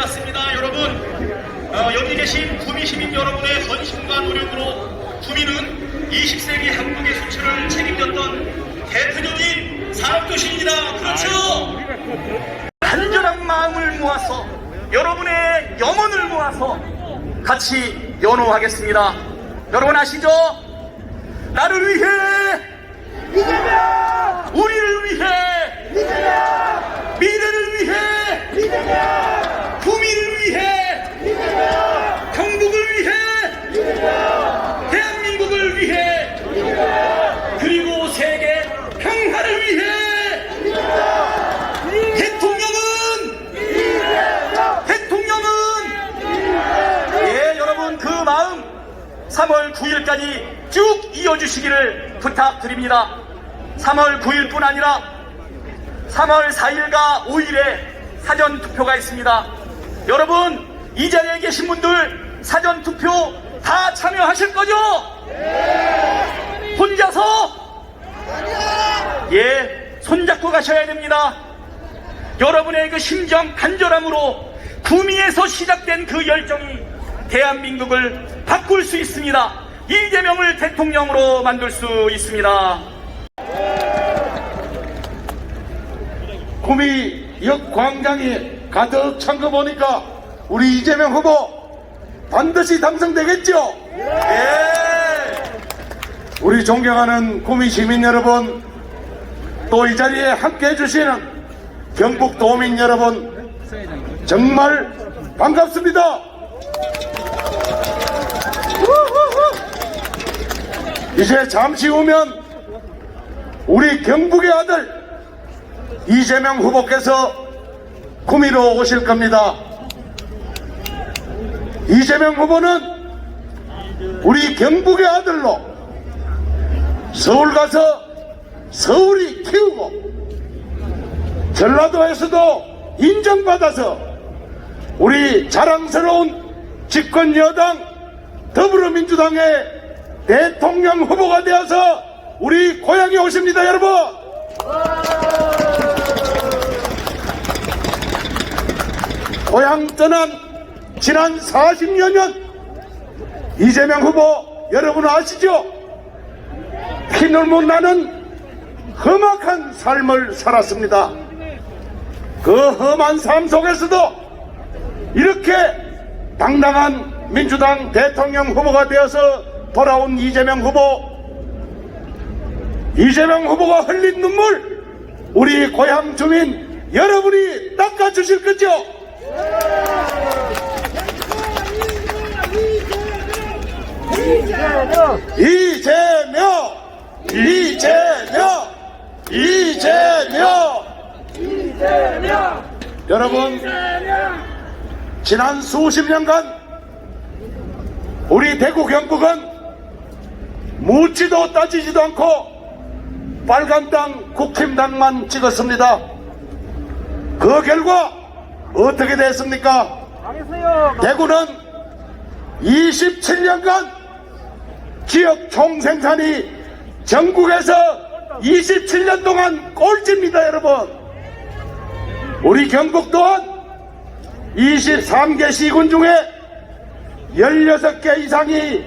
해봤습니다. 여러분, 여기 계신 구미 시민 여러분의 헌신과 노력으로 구미는 20세기 한국의 수출을 책임졌던 대표적인 사업도시입니다. 그렇죠? 간절한 마음을 모아서 여러분의 염원을 모아서 같이 연호하겠습니다. 여러분 아시죠? 나를 위해, 이재명! 우리를 위해, 이재명! 미래를 위해, 이재명! 구미를 위해, 이재명! 경북을 위해, 이재명! 대한민국을 위해, 이재명! 그리고 세계 평화를 위해 대통령은 여러분 그 마음 3월 9일까지 쭉 이어주시기를 부탁드립니다. 3월 9일뿐 아니라 3월 4일과 5일에 사전투표가 있습니다. 여러분 이 자리에 계신 분들 사전투표 다 참여하실 거죠? 혼자서? 손잡고 가셔야 됩니다. 여러분의 그 심정 간절함으로 구미에서 시작된 그 열정이 대한민국을 바꿀 수 있습니다. 이재명을 대통령으로 만들 수 있습니다. 구미 역광장이 가득 찬 거 보니까 우리 이재명 후보 반드시 당선되겠죠? 우리 존경하는 구미 시민 여러분, 또 이 자리에 함께 해주시는 경북 도민 여러분, 정말 반갑습니다. 이제 잠시 후면 우리 경북의 아들 이재명 후보께서 구미로 오실 겁니다. 이재명 후보는 우리 경북의 아들로 서울 가서 서울이 키우고 전라도에서도 인정받아서 우리 자랑스러운 집권 여당 더불어민주당의 대통령 후보가 되어서 우리 고향에 오십니다. 여러분, 고향 떠난 지난 40여 년 이재명 후보 여러분 아시죠? 피눈 못 나는 험악한 삶을 살았습니다. 그 험한 삶 속에서도 이렇게 당당한 민주당 대통령 후보가 되어서 돌아온 이재명 후보가 흘린 눈물 우리 고향 주민 여러분이 닦아주실 거죠? 이재명! 여러분, 지난 수십 년간 우리 대구 경북은 묻지도 따지지도 않고 빨간 땅 국힘당만 찍었습니다. 그 결과 어떻게 됐습니까? 대구는 27년간 지역 총생산이 전국에서 27년 동안 꼴찌입니다. 여러분, 우리 경북 또한 23개 시군 중에 16개 이상이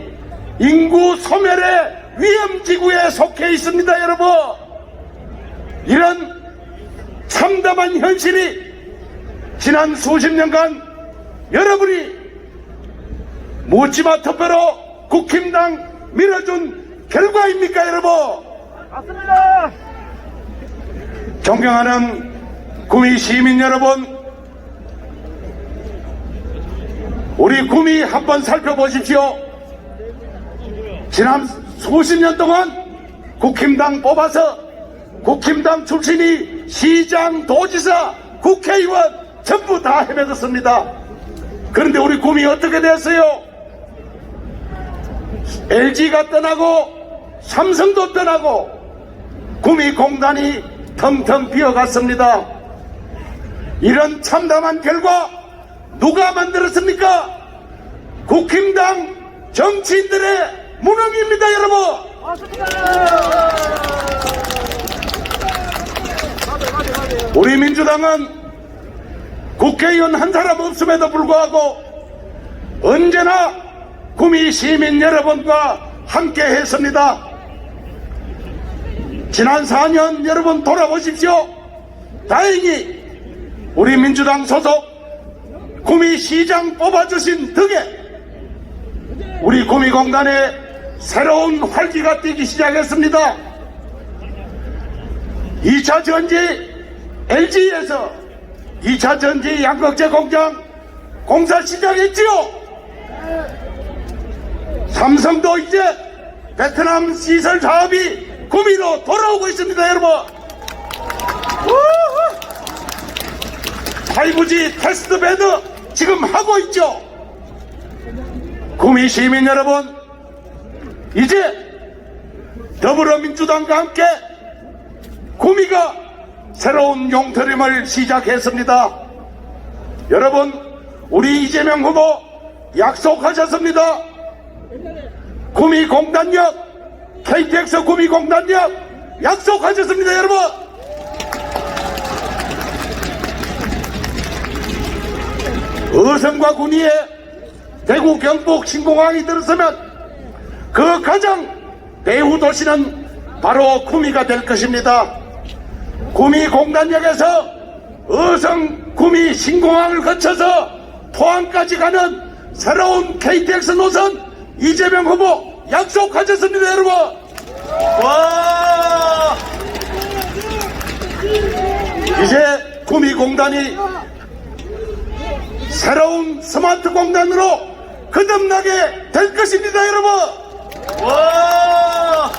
인구 소멸의 위험지구에 속해 있습니다. 여러분, 이런 참담한 현실이 지난 수십 년간 여러분이 묻지마 투표로 국힘당 밀어준 결과입니까? 여러분, 맞습니다. 존경하는 구미 시민 여러분, 우리 구미 한번 살펴보십시오. 지난 수십 년 동안 국힘당 뽑아서 국힘당 출신이 시장, 도지사, 국회의원 전부 다 헤매졌습니다. 그런데 우리 구미 어떻게 됐어요? LG가 떠나고 삼성도 떠나고 구미 공단이 텅텅 비어갔습니다. 이런 참담한 결과 누가 만들었습니까? 국힘당 정치인들의 무능입니다. 여러분, 우리 민주당은 국회의원 한 사람 없음에도 불구하고 언제나 구미 시민 여러분과 함께 했습니다. 지난 4년 여러분 돌아보십시오. 다행히 우리 민주당 소속 구미시장 뽑아주신 덕에 우리 구미공단에 새로운 활기가 뛰기 시작했습니다. 2차 전지 LG에서 2차 전지 양극재 공장 공사 시작했지요. 삼성도 이제 베트남 시설 사업이 구미로 돌아오고 있습니다, 여러분. 5G 테스트 베드 지금 하고 있죠. 구미 시민 여러분, 이제 더불어민주당과 함께 구미가 새로운 용터림을 시작했습니다. 여러분, 우리 이재명 후보 약속하셨습니다. 구미 공단역, KTX 구미 공단역 약속하셨습니다, 여러분. 어성과 군위에 대구 경북 신공항이 들어서면 그 가장 배후 도시는 바로 구미가 될 것입니다. 구미 공단역에서 어성 구미 신공항을 거쳐서 포항까지 가는 새로운 KTX 노선 이재명 후보 약속하셨습니다, 여러분. 와! 이제 구미 공단이 새로운 스마트 공단으로 거듭나게 될 것입니다, 여러분. 와!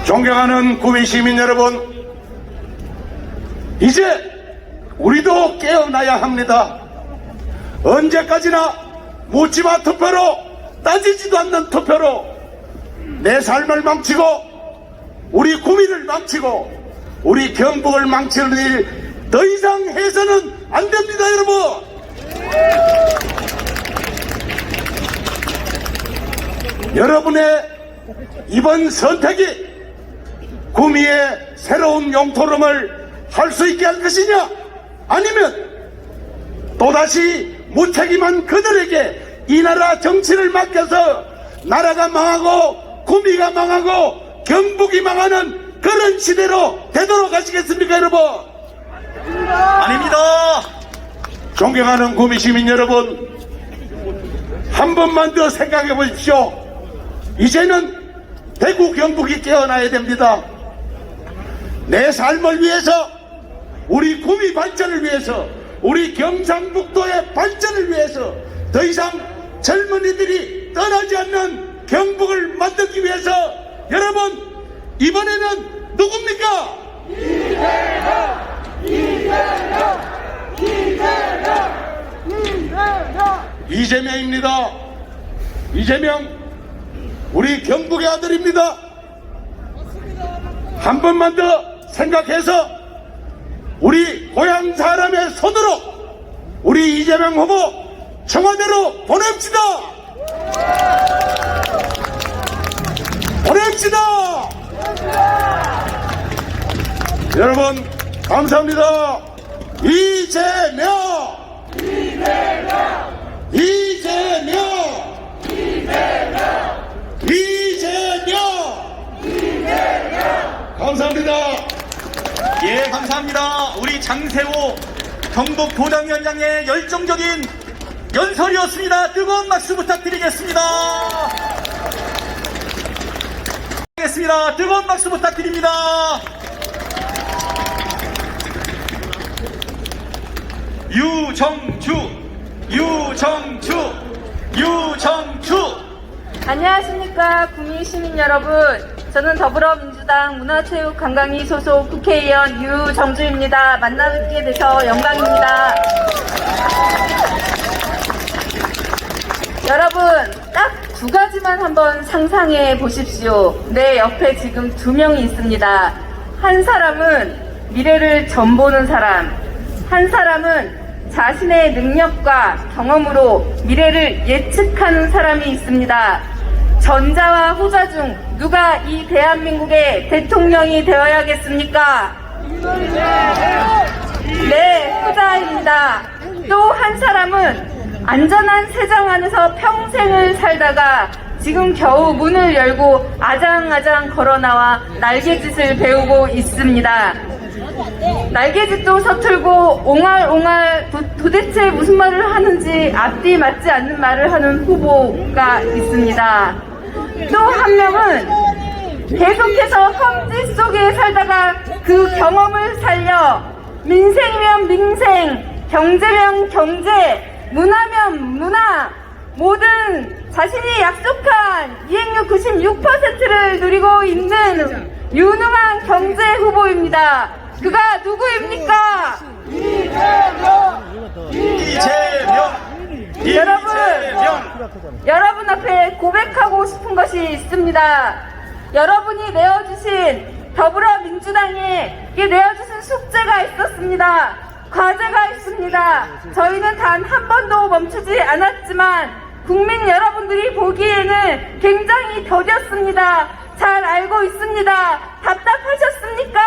존경하는 구미 시민 여러분, 이제 우리도 깨어나야 합니다. 언제까지나 묻지마 투표로, 따지지도 않는 투표로 내 삶을 망치고 우리 구미를 망치고 우리 경북을 망치는 일 더 이상 해서는 안 됩니다, 여러분. 여러분의 이번 선택이 구미의 새로운 용토름을 할 수 있게 할 것이냐, 아니면 또다시 무책임한 그들에게 이 나라 정치를 맡겨서 나라가 망하고 구미가 망하고 경북이 망하는 그런 시대로 되도록 하시겠습니까, 여러분? 아닙니다. 존경하는 구미 시민 여러분, 한 번만 더 생각해 보십시오. 이제는 대구 경북이 깨어나야 됩니다. 내 삶을 위해서, 우리 구미 발전을 위해서, 우리 경상북도의 발전을 위해서 더 이상 젊은이들이 떠나지 않는 경북을 만들기 위해서 여러분, 이번에는 누굽니까? 이재명입니다. 이재명, 우리 경북의 아들입니다. 한 번만 더 생각해서 우리 고향 사람의 손으로 우리 이재명 후보 청와대로 보냅시다. 보냅시다. 여러분 감사합니다. 이재명, 이재명, 이재명, 이재명, 이재명, 이재명. 감사합니다. 예, 감사합니다. 우리 장세호 경북 도당위원장의 열정적인 연설이었습니다. 뜨거운 박수 부탁드리겠습니다. 뜨거운 박수 부탁드립니다. 유정주, 유정주, 유정주. 안녕하십니까 구미 시민 여러분, 저는 더불어민주당 문화체육관광위 소속 국회의원 유정주입니다. 만나뵙게 돼서 영광입니다. 여러분, 딱 두 가지만 한번 상상해 보십시오. 내 옆에 지금 두 명이 있습니다. 한 사람은 미래를 전보는 사람, 한 사람은 자신의 능력과 경험으로 미래를 예측하는 사람이 있습니다. 전자와 후자 중 누가 이 대한민국의 대통령이 되어야겠습니까? 네, 후자입니다. 또 한 사람은 안전한 세상 안에서 평생을 살다가 지금 겨우 문을 열고 아장아장 걸어나와 날개짓을 배우고 있습니다. 날개짓도 서툴고 옹알옹알 도대체 무슨 말을 하는지 앞뒤 맞지 않는 말을 하는 후보가 있습니다. 또 한 명은 계속해서 험지 속에 살다가 그 경험을 살려 민생이면 민생, 경제면 경제, 문화면 문화, 모든 자신이 약속한 이행률 96%를 누리고 있는 유능한 경제 후보입니다. 그가 누구입니까? 여러분 앞에 고백하고 싶은 것이 있습니다. 여러분이 내어주신 더불어민주당에 내어주신 숙제가 있었습니다. 과제가 있습니다. 저희는 단 한 번도 멈추지 않았지만 국민 여러분들이 보기에는 굉장히 더뎠습니다. 잘 알고 있습니다. 답답하셨습니까?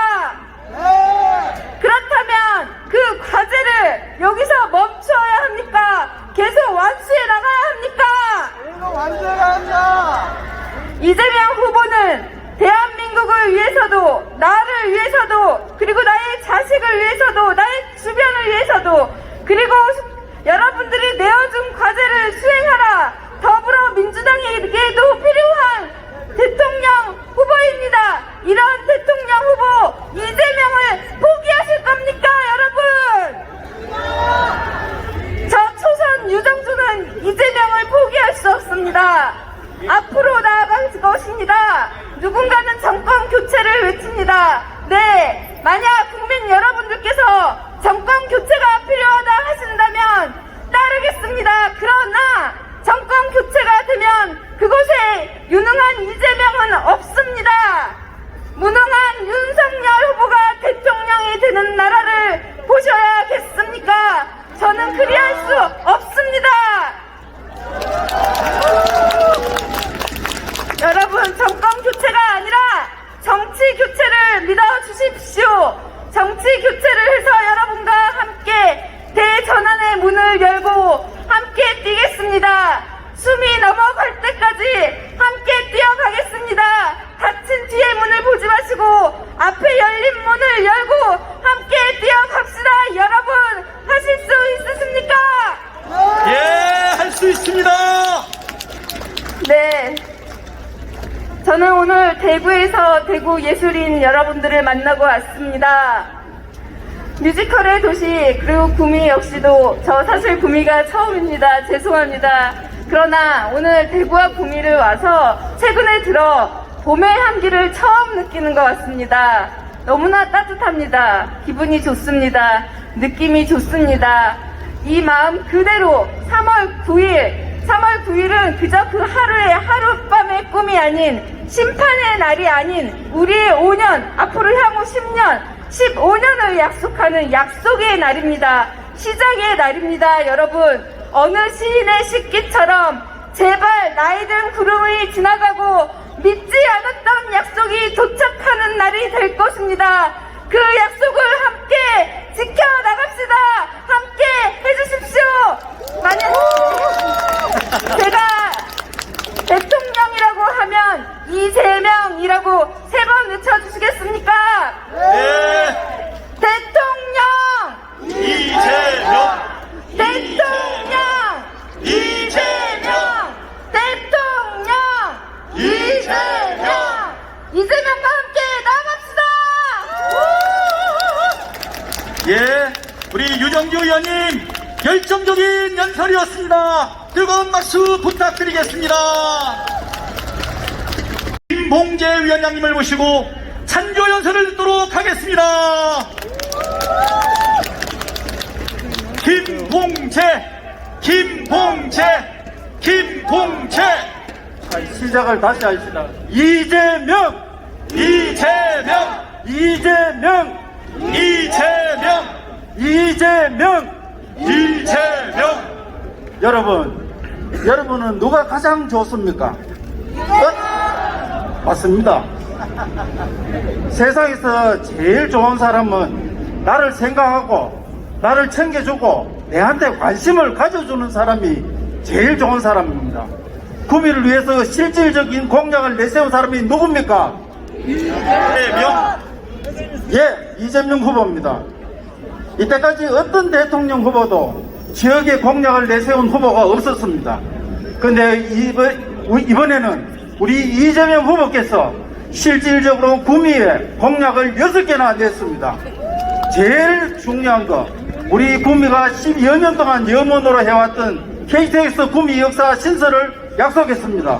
그렇다면 그 과제를 여기서 멈춰야 합니까? 계속 완수해 나가야 합니까? 이재명 후보는 대한민국을 위해서도, 나를 위해서도, 그리고 나의 자식을 위해서도, 나의 주변을 위해서도, 그리고 여러분들이 내어준 과제를 수행하라. 더불어민주당에게도 필요한 대통령 후보입니다. 이런 대통령 후보 이재명을 포기하실 겁니까, 여러분? 저 초선 유정주는 이재명을 포기할 수 없습니다. 앞으로 나아갈 것입니다. 누군가는 정권 교체를 외칩니다. 네, 만약 국민 여러분들께서 정권 교체가 필요하다 하신다면 따르겠습니다. 그러나 정권 교체가 되면 그곳에 유능한 이재명은 없습니다. 무능한 윤석열 후보가 대통령이 되는 나라를 보셔야겠습니까? 저는 그리할 수 없습니다. 여러분, 정권 교체가 아니라 정치 교체를 믿어주십시오. 정치 교체를 해서 여러분과 함께 대전환의 문을 열고 함께 뛰겠습니다. 숨이 넘어갈 때까지 함께 뛰어가겠습니다. 닫힌 뒤의 문을 보지 마시고 앞에 열린 문을 열고 함께 뛰어갑시다. 여러분, 하실 수 있으십니까? 예, 할 수 있습니다. 네. 저는 오늘 대구에서 대구 예술인 여러분들을 만나고 왔습니다. 뮤지컬의 도시, 그리고 구미 역시도 저 사실 구미가 처음입니다. 죄송합니다. 그러나 오늘 대구와 구미를 와서 최근에 들어 봄의 향기를 처음 느끼는 것 같습니다. 너무나 따뜻합니다. 기분이 좋습니다. 느낌이 좋습니다. 이 마음 그대로 3월 9일은 그저 그 하루의 하룻밤의 꿈이 아닌 심판의 날이 아닌 우리의 5년, 앞으로 향후 10년, 15년을 약속하는 약속의 날입니다. 시작의 날입니다. 여러분, 어느 시인의 식기처럼 제발 나이든 구름이 지나가고 믿지 않았던 약속이 도착하는 날이 될 것입니다. 그 약속을 함께 지켜나갑시다. 함께 해주십시오. 만약 제가 대통령이라고 하면 이재명이라고 3번 외쳐주시겠습니까? 네. 대통령! 이재명! 대통령! 이재명! 대통령! 이재명! 이재명과 함께 나갑시다! 예, 우리 유정규 의원님 열정적인 연설이었습니다. 뜨거운 박수 부탁드리겠습니다. 김봉재 위원장님을 모시고 찬조 연설을 듣도록 하겠습니다. 김봉재. 시작을 다시 하시다. 이재명! 여러분은 누가 가장 좋습니까? 맞습니다. 세상에서 제일 좋은 사람은 나를 생각하고 나를 챙겨주고 내한테 관심을 가져주는 사람이 제일 좋은 사람입니다. 구미를 위해서 실질적인 공약을 내세운 사람이 누굽니까? 이재명. 예, 이재명 후보입니다. 이때까지 어떤 대통령 후보도 지역에 공약을 내세운 후보가 없었습니다. 근데 이번에는 우리 이재명 후보께서 실질적으로 구미에 공약을 6개나 냈습니다. 제일 중요한 거, 우리 구미가 10여 년 동안 염원으로 해왔던 KTX 구미 역사 신설을 약속했습니다.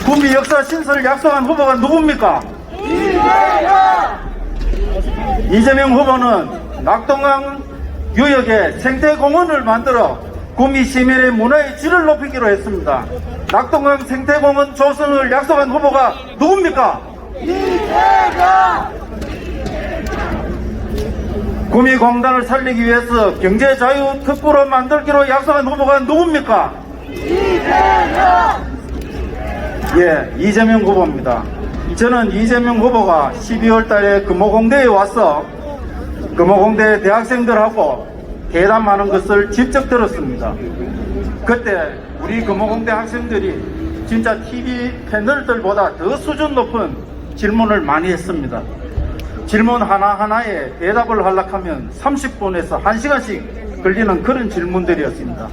구미 역사 신설을 약속한 후보가 누굽니까? 이재명 후보는 낙동강 유역에 생태공원을 만들어 구미 시민의 문화의 질을 높이기로 했습니다. 낙동강 생태공원 조성을 약속한 후보가 누굽니까? 구미 공단을 살리기 위해서 경제자유 특구로 만들기로 약속한 후보가 누굽니까? 예, 이재명 후보입니다. 저는 이재명 후보가 12월 달에 금호공대에 와서 금호공대 대학생들하고 대담하는 것을 직접 들었습니다. 그때 우리 금호공대 학생들이 진짜 TV 패널들보다 더 수준 높은 질문을 많이 했습니다. 질문 하나하나에 대답을 하려고 하면 30분에서 1시간씩 걸리는 그런 질문들이었습니다.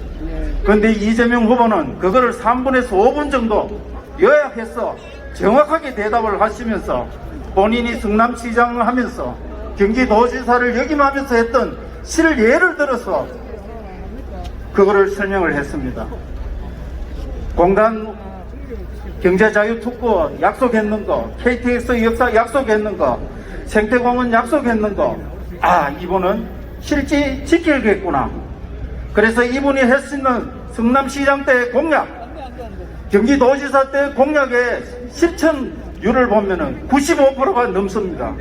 그런데 이재명 후보는 그거를 3분에서 5분 정도 요약해서 정확하게 대답을 하시면서 본인이 성남시장을 하면서 경기도지사를 역임하면서 했던 실예를 들어서 그거를 설명을 했습니다. 공단 경제자유 특구 약속했는 거, KTX 역사 약속했는 거, 생태공원 약속했는 거, 이분은 실제 지키겠구나. 그래서 이분이 했는 성남시장 때 공약, 경기도지사 때 공약의 실천율을 보면은 95%가 넘습니다.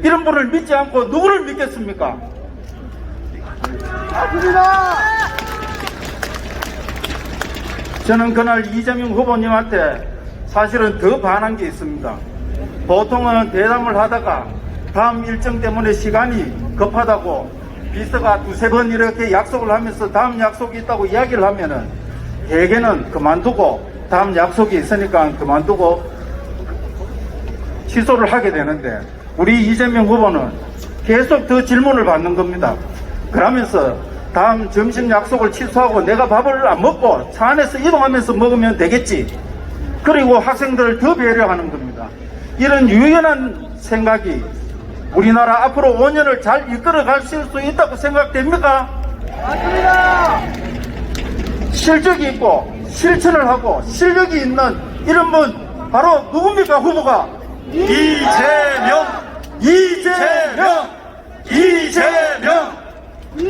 이런 분을 믿지 않고 누구를 믿겠습니까? 저는 그날 이재명 후보님한테 사실은 더 반한 게 있습니다. 보통은 대담을 하다가 다음 일정 때문에 시간이 급하다고 비서가 두세 번 이렇게 약속을 하면서 다음 약속이 있다고 이야기를 하면은 대개는 그만두고 다음 약속이 있으니까 그만두고 취소를 하게 되는데 우리 이재명 후보는 계속 더 질문을 받는 겁니다. 그러면서 다음 점심 약속을 취소하고 내가 밥을 안 먹고 차 안에서 이동하면서 먹으면 되겠지. 그리고 학생들을 더 배려하는 겁니다. 이런 유연한 생각이 우리나라 앞으로 5년을 잘 이끌어 가실 수 있다고 생각됩니까? 맞습니다. 실적이 있고 실천을 하고 실력이 있는 이런 분 바로 누굽니까? 후보가 이재명.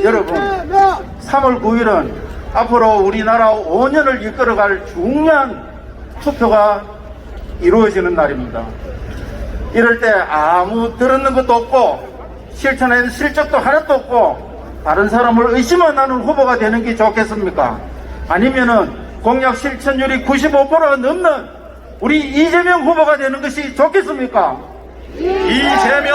여러분 3월 9일은 앞으로 우리나라 5년을 이끌어갈 중요한 투표가 이루어지는 날입니다. 이럴 때 아무 들었는 것도 없고 실천하는 실적도 하나도 없고 다른 사람을 의심만 하는 후보가 되는 게 좋겠습니까? 아니면은 공약 실천율이 95%가 넘는 우리 이재명 후보가 되는 것이 좋겠습니까? 이재명.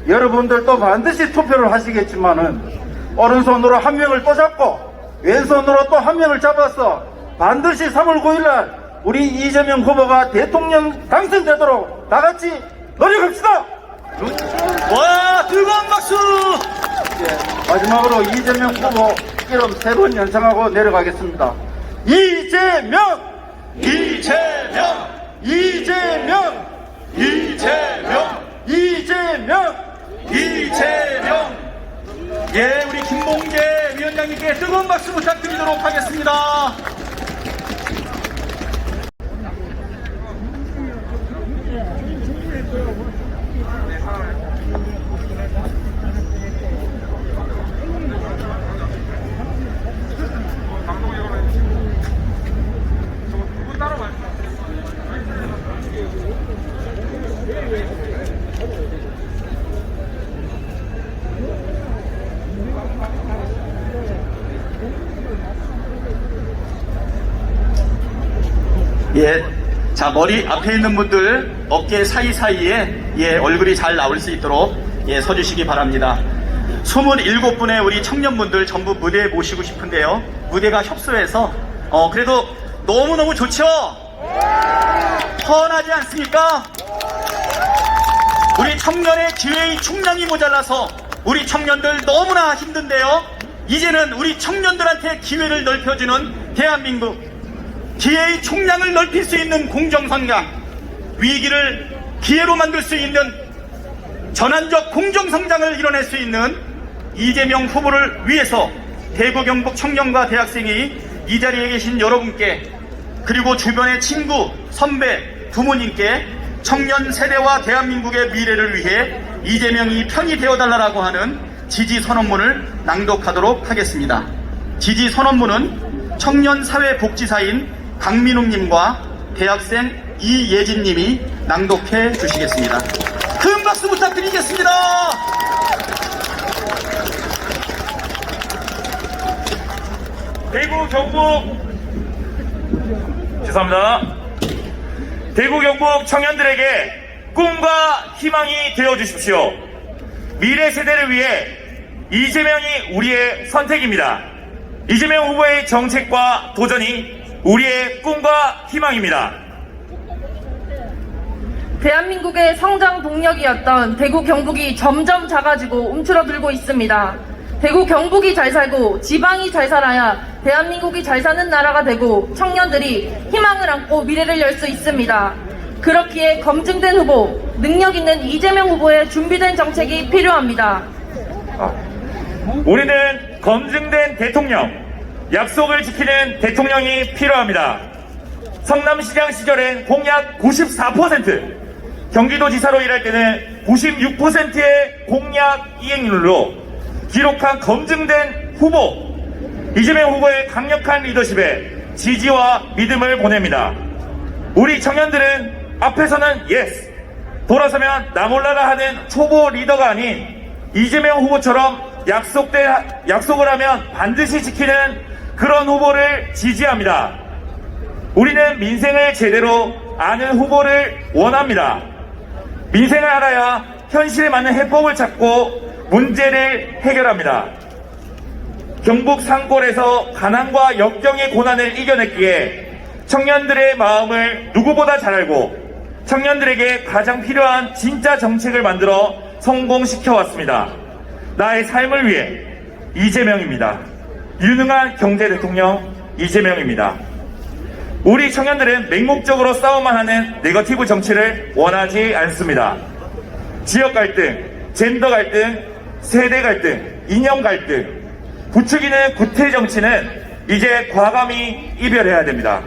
여러분들도 반드시 투표를 하시겠지만은 오른손으로 한 명을 또 잡고 왼손으로 또 한 명을 잡아서 반드시 3월 9일날 우리 이재명 후보가 대통령 당선되도록 다같이 노력합시다. 와, 뜨거운 박수. 마지막으로 이재명 후보 이름 3번 연상하고 내려가겠습니다. 이재명. 예, 우리 김봉재 위원장님께 뜨거운 박수 부탁드리도록 하겠습니다. 자, 머리 앞에 있는 분들 어깨 사이사이에 얼굴이 잘 나올 수 있도록 서주시기 바랍니다. 27분의 우리 청년분들 전부 무대에 모시고 싶은데요. 무대가 협소해서 그래도 너무너무 좋죠? 뻔하지 않습니까? 우리 청년의 기회의 충량이 모자라서 우리 청년들 너무나 힘든데요. 이제는 우리 청년들한테 기회를 넓혀주는 대한민국, 기회의 총량을 넓힐 수 있는 공정성장, 위기를 기회로 만들 수 있는 전환적 공정성장을 이뤄낼 수 있는 이재명 후보를 위해서 대구 경북 청년과 대학생이 이 자리에 계신 여러분께, 그리고 주변의 친구, 선배, 부모님께 청년 세대와 대한민국의 미래를 위해 이재명이 편이 되어달라고 하는 지지 선언문을 낭독하도록 하겠습니다. 지지 선언문은 청년사회복지사인 강민웅님과 대학생 이예진님이 낭독해 주시겠습니다. 큰 박수 부탁드리겠습니다. 대구 경북 죄송합니다. 대구 경북 청년들에게 꿈과 희망이 되어 주십시오. 미래 세대를 위해 이재명이 우리의 선택입니다. 이재명 후보의 정책과 도전이 우리의 꿈과 희망입니다. 대한민국의 성장 동력이었던 대구 경북이 점점 작아지고 움츠러들고 있습니다. 대구 경북이 잘 살고 지방이 잘 살아야 대한민국이 잘 사는 나라가 되고 청년들이 희망을 안고 미래를 열 수 있습니다. 그렇기에 검증된 후보, 능력 있는 이재명 후보의 준비된 정책이 필요합니다. 우리는 검증된 대통령, 약속을 지키는 대통령이 필요합니다. 성남시장 시절엔 공약 94%, 경기도지사로 일할 때는 96%의 공약 이행률로 기록한 검증된 후보, 이재명 후보의 강력한 리더십에 지지와 믿음을 보냅니다. 우리 청년들은 앞에서는 예스, 돌아서면 나 몰라라 하는 초보 리더가 아닌 이재명 후보처럼 약속을 하면 반드시 지키는 그런 후보를 지지합니다. 우리는 민생을 제대로 아는 후보를 원합니다. 민생을 알아야 현실에 맞는 해법을 찾고 문제를 해결합니다. 경북 산골에서 가난과 역경의 고난을 이겨냈기에 청년들의 마음을 누구보다 잘 알고 청년들에게 가장 필요한 진짜 정책을 만들어 성공시켜왔습니다. 나의 삶을 위해 이재명입니다. 유능한 경제 대통령 이재명입니다. 우리 청년들은 맹목적으로 싸움만 하는 네거티브 정치를 원하지 않습니다. 지역 갈등, 젠더 갈등, 세대 갈등, 이념 갈등, 부추기는 구태 정치는 이제 과감히 이별해야 됩니다.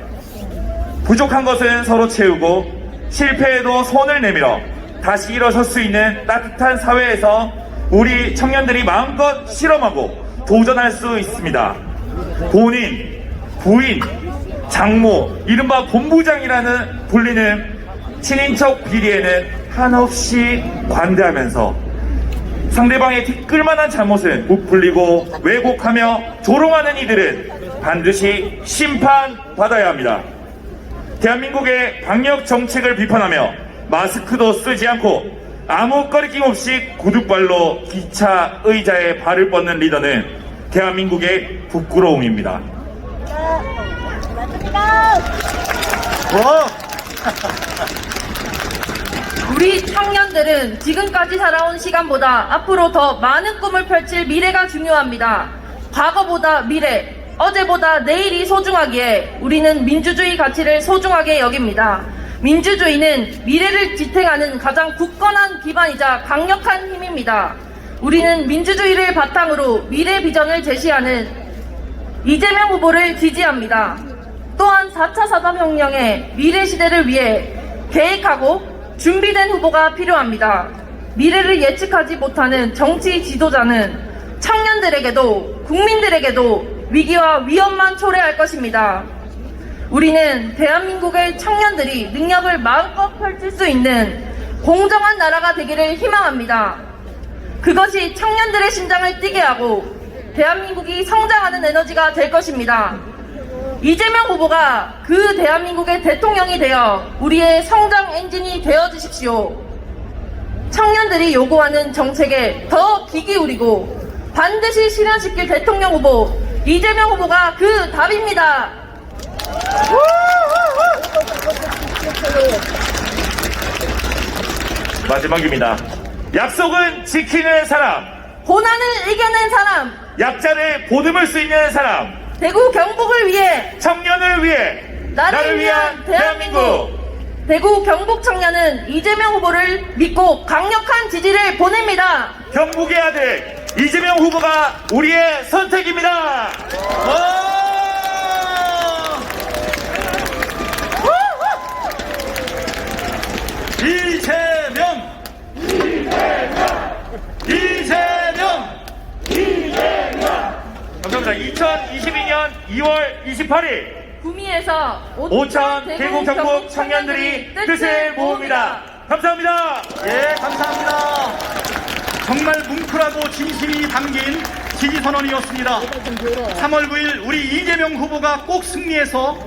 부족한 것은 서로 채우고 실패에도 손을 내밀어 다시 일어설 수 있는 따뜻한 사회에서 우리 청년들이 마음껏 실험하고 도전할 수 있습니다. 본인, 부인, 장모, 이른바 본부장이라는 불리는 친인척 비리에는 한없이 관대하면서 상대방의 티끌만한 잘못은 부풀리고 왜곡하며 조롱하는 이들은 반드시 심판받아야 합니다. 대한민국의 방역 정책을 비판하며 마스크도 쓰지 않고 아무 꺼리낌 없이 구둣발로 기차 의자에 발을 뻗는 리더는 대한민국의 부끄러움입니다. 우리 청년들은 지금까지 살아온 시간보다 앞으로 더 많은 꿈을 펼칠 미래가 중요합니다. 과거보다 미래, 어제보다 내일이 소중하기에 우리는 민주주의 가치를 소중하게 여깁니다. 민주주의는 미래를 지탱하는 가장 굳건한 기반이자 강력한 힘입니다. 우리는 민주주의를 바탕으로 미래 비전을 제시하는 이재명 후보를 지지합니다. 또한 4차 산업혁명의 미래 시대를 위해 계획하고 준비된 후보가 필요합니다. 미래를 예측하지 못하는 정치 지도자는 청년들에게도 국민들에게도 위기와 위험만 초래할 것입니다. 우리는 대한민국의 청년들이 능력을 마음껏 펼칠 수 있는 공정한 나라가 되기를 희망합니다. 그것이 청년들의 심장을 뛰게 하고 대한민국이 성장하는 에너지가 될 것입니다. 이재명 후보가 그 대한민국의 대통령이 되어 우리의 성장 엔진이 되어 주십시오. 청년들이 요구하는 정책에 더 귀 기울이고 반드시 실현시킬 대통령 후보 이재명 후보가 그 답입니다. 마지막입니다. 약속은 지키는 사람, 고난을 이겨낸 사람, 약자를 보듬을 수 있는 사람, 대구 경북을 위해 청년을 위해 나를 위한 대한민국. 대구 경북 청년은 이재명 후보를 믿고 강력한 지지를 보냅니다. 경북의 아들 이재명 후보가 우리의 선택입니다. 이재명! 감사합니다. 2022년 2월 28일 구미에서 5천 대구 경북 청년들이 뜻을 모읍니다. 감사합니다. 예, 감사합니다. 정말 뭉클하고 진심이 담긴 지지선언이었습니다. 3월 9일 우리 이재명 후보가 꼭 승리해서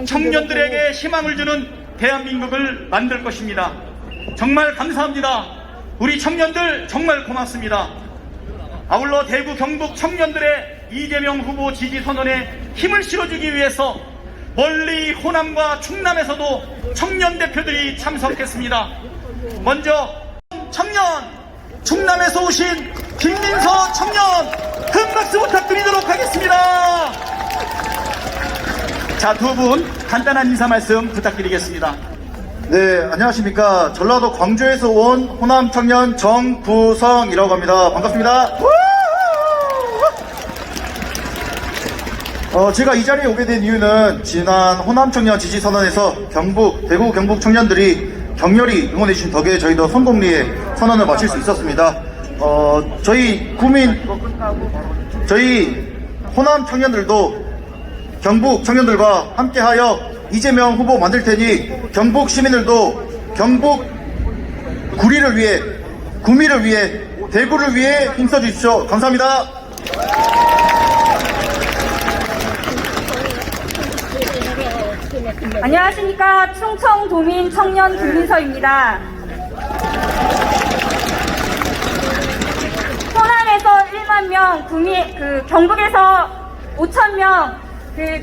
청년들에게 희망을 주는 대한민국을 만들 것입니다. 정말 감사합니다. 우리 청년들 정말 고맙습니다. 아울러 대구 경북 청년들의 이재명 후보 지지선언에 힘을 실어주기 위해서 멀리 호남과 충남에서도 청년 대표들이 참석했습니다. 먼저 청년, 충남에서 오신 김민서 청년 큰 박수 부탁드리도록 하겠습니다. 자, 두 분 간단한 인사 말씀 부탁드리겠습니다. 네, 안녕하십니까. 전라도 광주에서 온 호남 청년 정부성이라고 합니다. 반갑습니다. 제가 이 자리에 오게 된 이유는 지난 호남 청년 지지 선언에서 대구 경북 청년들이 격렬히 응원해 주신 덕에 저희도 성공리에 선언을 마칠 수 있었습니다. 저희 호남 청년들도 경북 청년들과 함께하여 이재명 후보 만들 테니 경북 시민들도 경북 구리를 위해, 구미를 위해, 대구를 위해 힘써 주십시오. 감사합니다. 안녕하십니까. 충청도민 청년 김민서입니다. 호남에서 1만 명, 경북에서 5천 명,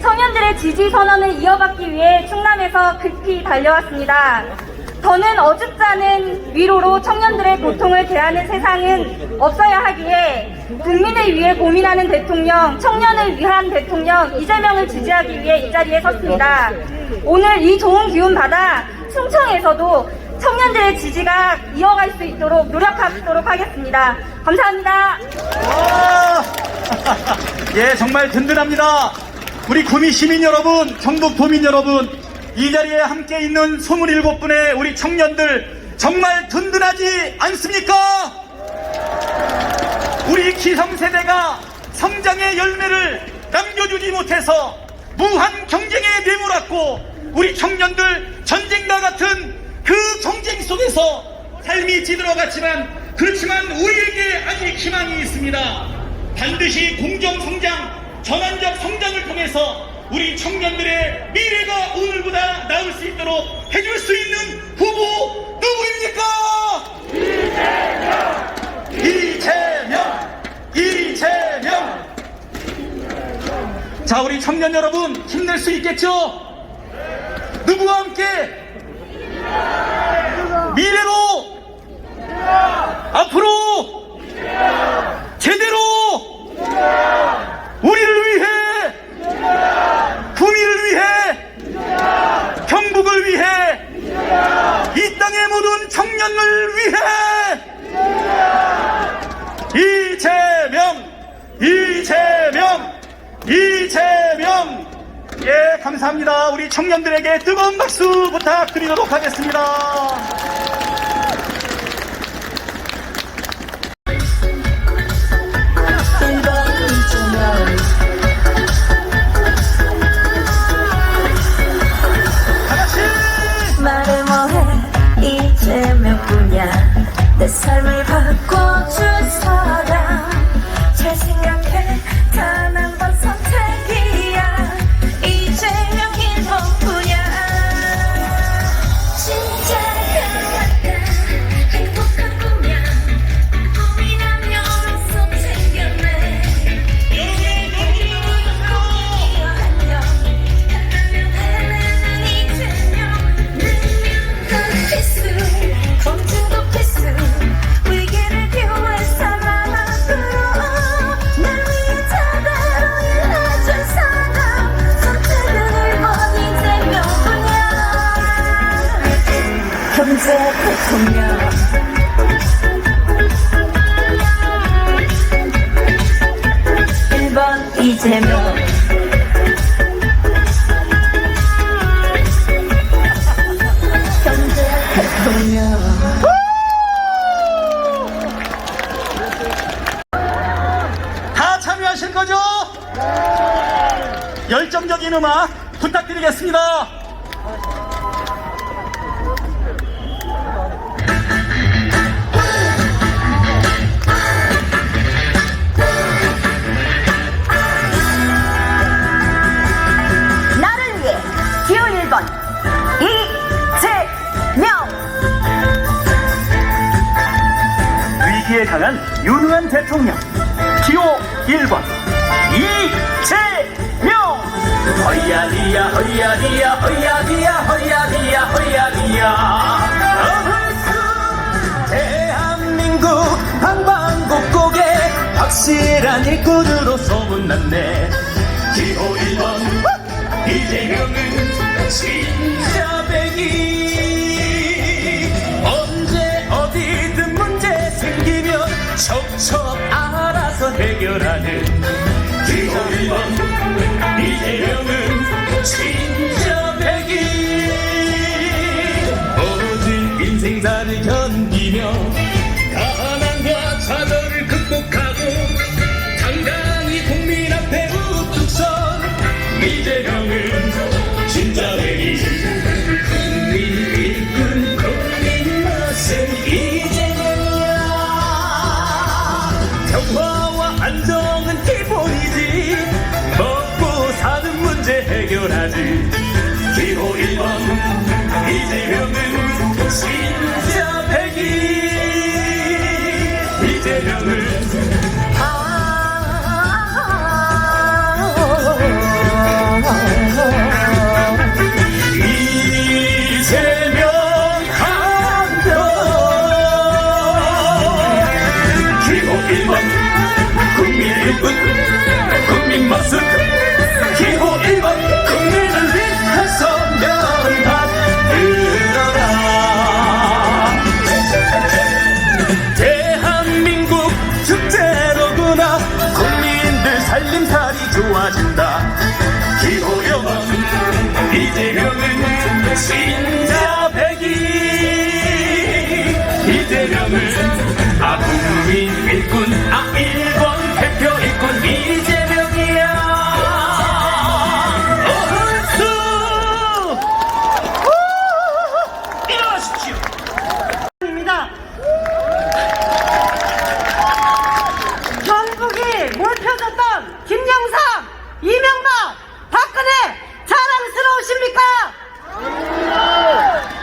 청년들의 지지 선언을 이어받기 위해 충남에서 급히 달려왔습니다. 더는 어줍지 않은 위로로 청년들의 고통을 대하는 세상은 없어야 하기에 국민을 위해 고민하는 대통령, 청년을 위한 대통령 이재명을 지지하기 위해 이 자리에 섰습니다. 오늘 이 좋은 기운 받아 충청에서도 청년들의 지지가 이어갈 수 있도록 노력하도록 하겠습니다. 감사합니다. 예, 정말 든든합니다. 우리 구미 시민 여러분, 경북 도민 여러분, 이 자리에 함께 있는 27분의 우리 청년들 정말 든든하지 않습니까? 우리 기성세대가 성장의 열매를 남겨주지 못해서 무한 경쟁에 내몰았고 우리 청년들 전쟁과 같은 그 경쟁 속에서 삶이 찌들어갔지만 그렇지만 우리에게 아직 희망이 있습니다. 반드시 공정성장, 전환적 성장을 통해서 우리 청년들의 미래가 오늘보다 나을 수 있도록 해줄 수 있는 후보 누구입니까? 이재명! 자, 우리 청년 여러분 힘낼 수 있겠죠? 누구와 함께? 미래로! 앞으로! 제대로! 우리를 위해! 구미를 위해! 경북을 위해! 이 땅의 모든 청년을 위해! 이재명! 예, 감사합니다. 우리 청년들에게 뜨거운 박수 부탁드리도록 하겠습니다. 말해 뭐해 이재명뿐이야 내 삶을 바꿔줄 사람 잘 생각해 단 한 번 선택이야 이제 이제 대통령 이재명 경제 대통령 다 참여하실 거죠? 열정적인 음악 부탁드리겠습니다. 나를 위해 기호 1번 이재명 위기에 강한 유능한 대통령 기호 1번 이재명. 허야디야 허야디야 허야디야 허야디야 허야디야. 대한민국 방방곡곡에 확실한 일꾼으로 소문났네. 기호 1번 이재명은 진짜 백이. 언제 어디든 문제 생기면 척척 알아서 해결하는 기호 1번 이재명은 진짜 백이. 모든 인생사를 견디며 가난과 좌절을 극복하고 당당히 국민 앞에 우뚝 선 이재명은 진짜 백이. 국민 일꾼 국민 맛은 이재명이야. 평화와 안정은 기본이지. 먹고 사는 문제 해결하지. 기호 1번 이재명은 진짜 백이. 이재명은 이재명 한표. 기호 1번 국민 일꾼 국민 모습. 기호 1번 국민을 위해서 명단 들어라. 대한민국 축제로구나. 국민들 살림살이 좋아진다. 기호 1번 이재명은 진짜 백이. 이재명은 국민 일꾼 1번 대표 일꾼 이재명이야. 어흥수 일어나십시오. 입니다. 전국이 몰펴졌던 김영삼, 이명박, 박근혜 자랑스러우십니까?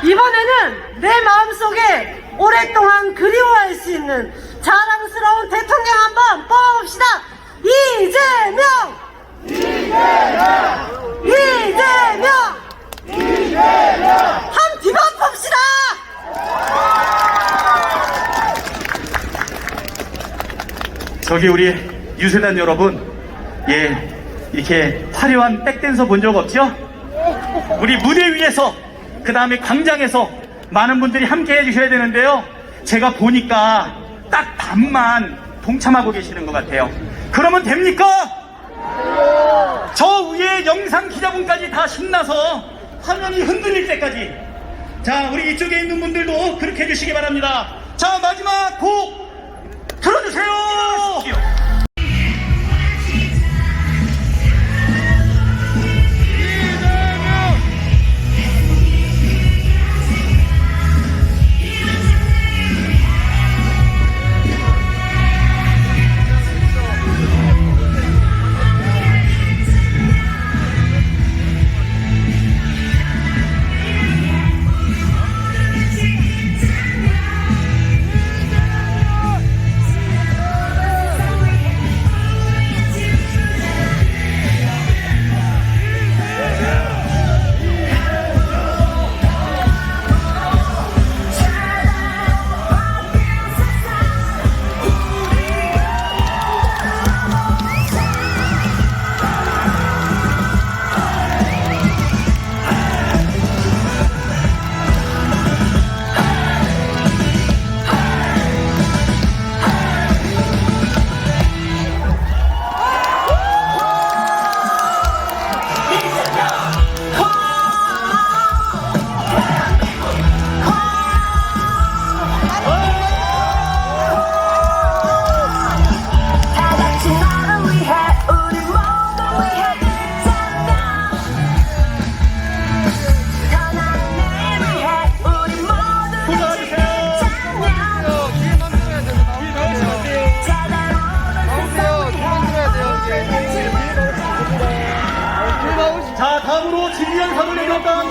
이번에는 내 마음속에 오랫동안 그리워할 수 있는 자랑스러운 대통령 한번 뽑아봅시다. 이재명! 이재명! 한 뒤만 봅시다. 저기 우리 유세단 여러분, 예, 이렇게 화려한 백댄서 본 적 없죠? 우리 무대 위에서, 그 다음에 광장에서 많은 분들이 함께 해주셔야 되는데요. 제가 보니까 딱 반만 동참하고 계시는 것 같아요. 그러면 됩니까? 저 위에 영상 기자분까지 다 신나서 화면이 흔들릴 때까지. 자, 우리 이쪽에 있는 분들도 그렇게 해주시기 바랍니다. 자, 마지막 곡 들어주세요.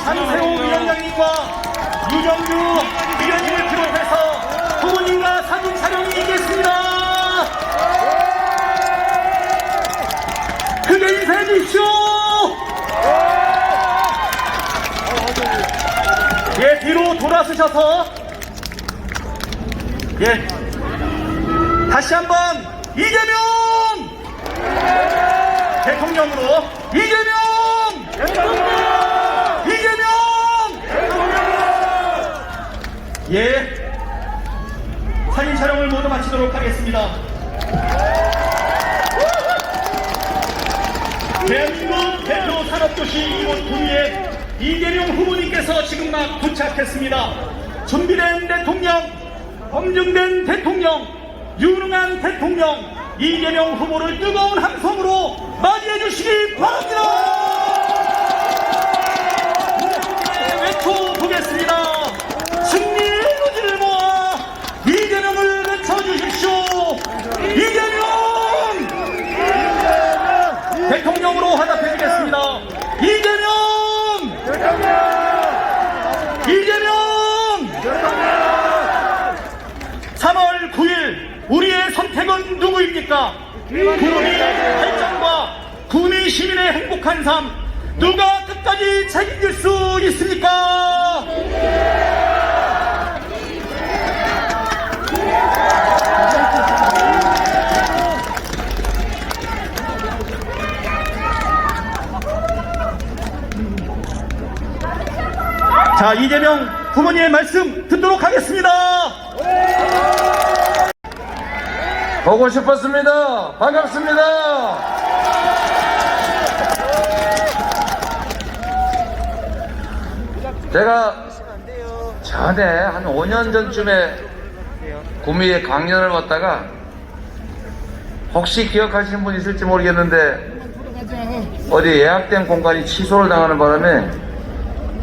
장세호 위원장님과 유정규 위원님을 비롯해서 후보님과 사진 촬영이 있겠습니다. 크게 인사해 주십시오. 예, 뒤로 돌아서셔서 예, 다시 한번 이재명 대통령으로 이재명 예, 사진 촬영을 모두 마치도록 하겠습니다. 대한민국 대표 산업도시 이곳 구미에 이재명 후보님께서 지금 막 도착했습니다. 준비된 대통령, 검증된 대통령, 유능한 대통령 이재명 후보를 뜨거운 함성으로 맞이해 주시기 바랍니다. 외쳐보겠습니다. 승리의 에너지를 모아 이재명을 외쳐주십시오. 이재명! 대통령으로 화답해주겠습니다. 이재명! 3월 9일 우리의 선택은 누구입니까? 구미 발전과 구미 시민의 행복한 삶 누가 끝까지 책임질 수 있습니까? 자, 이재명 후보님의 말씀 듣도록 하겠습니다. 보고 싶었습니다. 반갑습니다. 제가 전에 한 5년 전쯤에 구미에 강연을 왔다가 혹시 기억하시는 분 있을지 모르겠는데 어디 예약된 공간이 취소를 당하는 바람에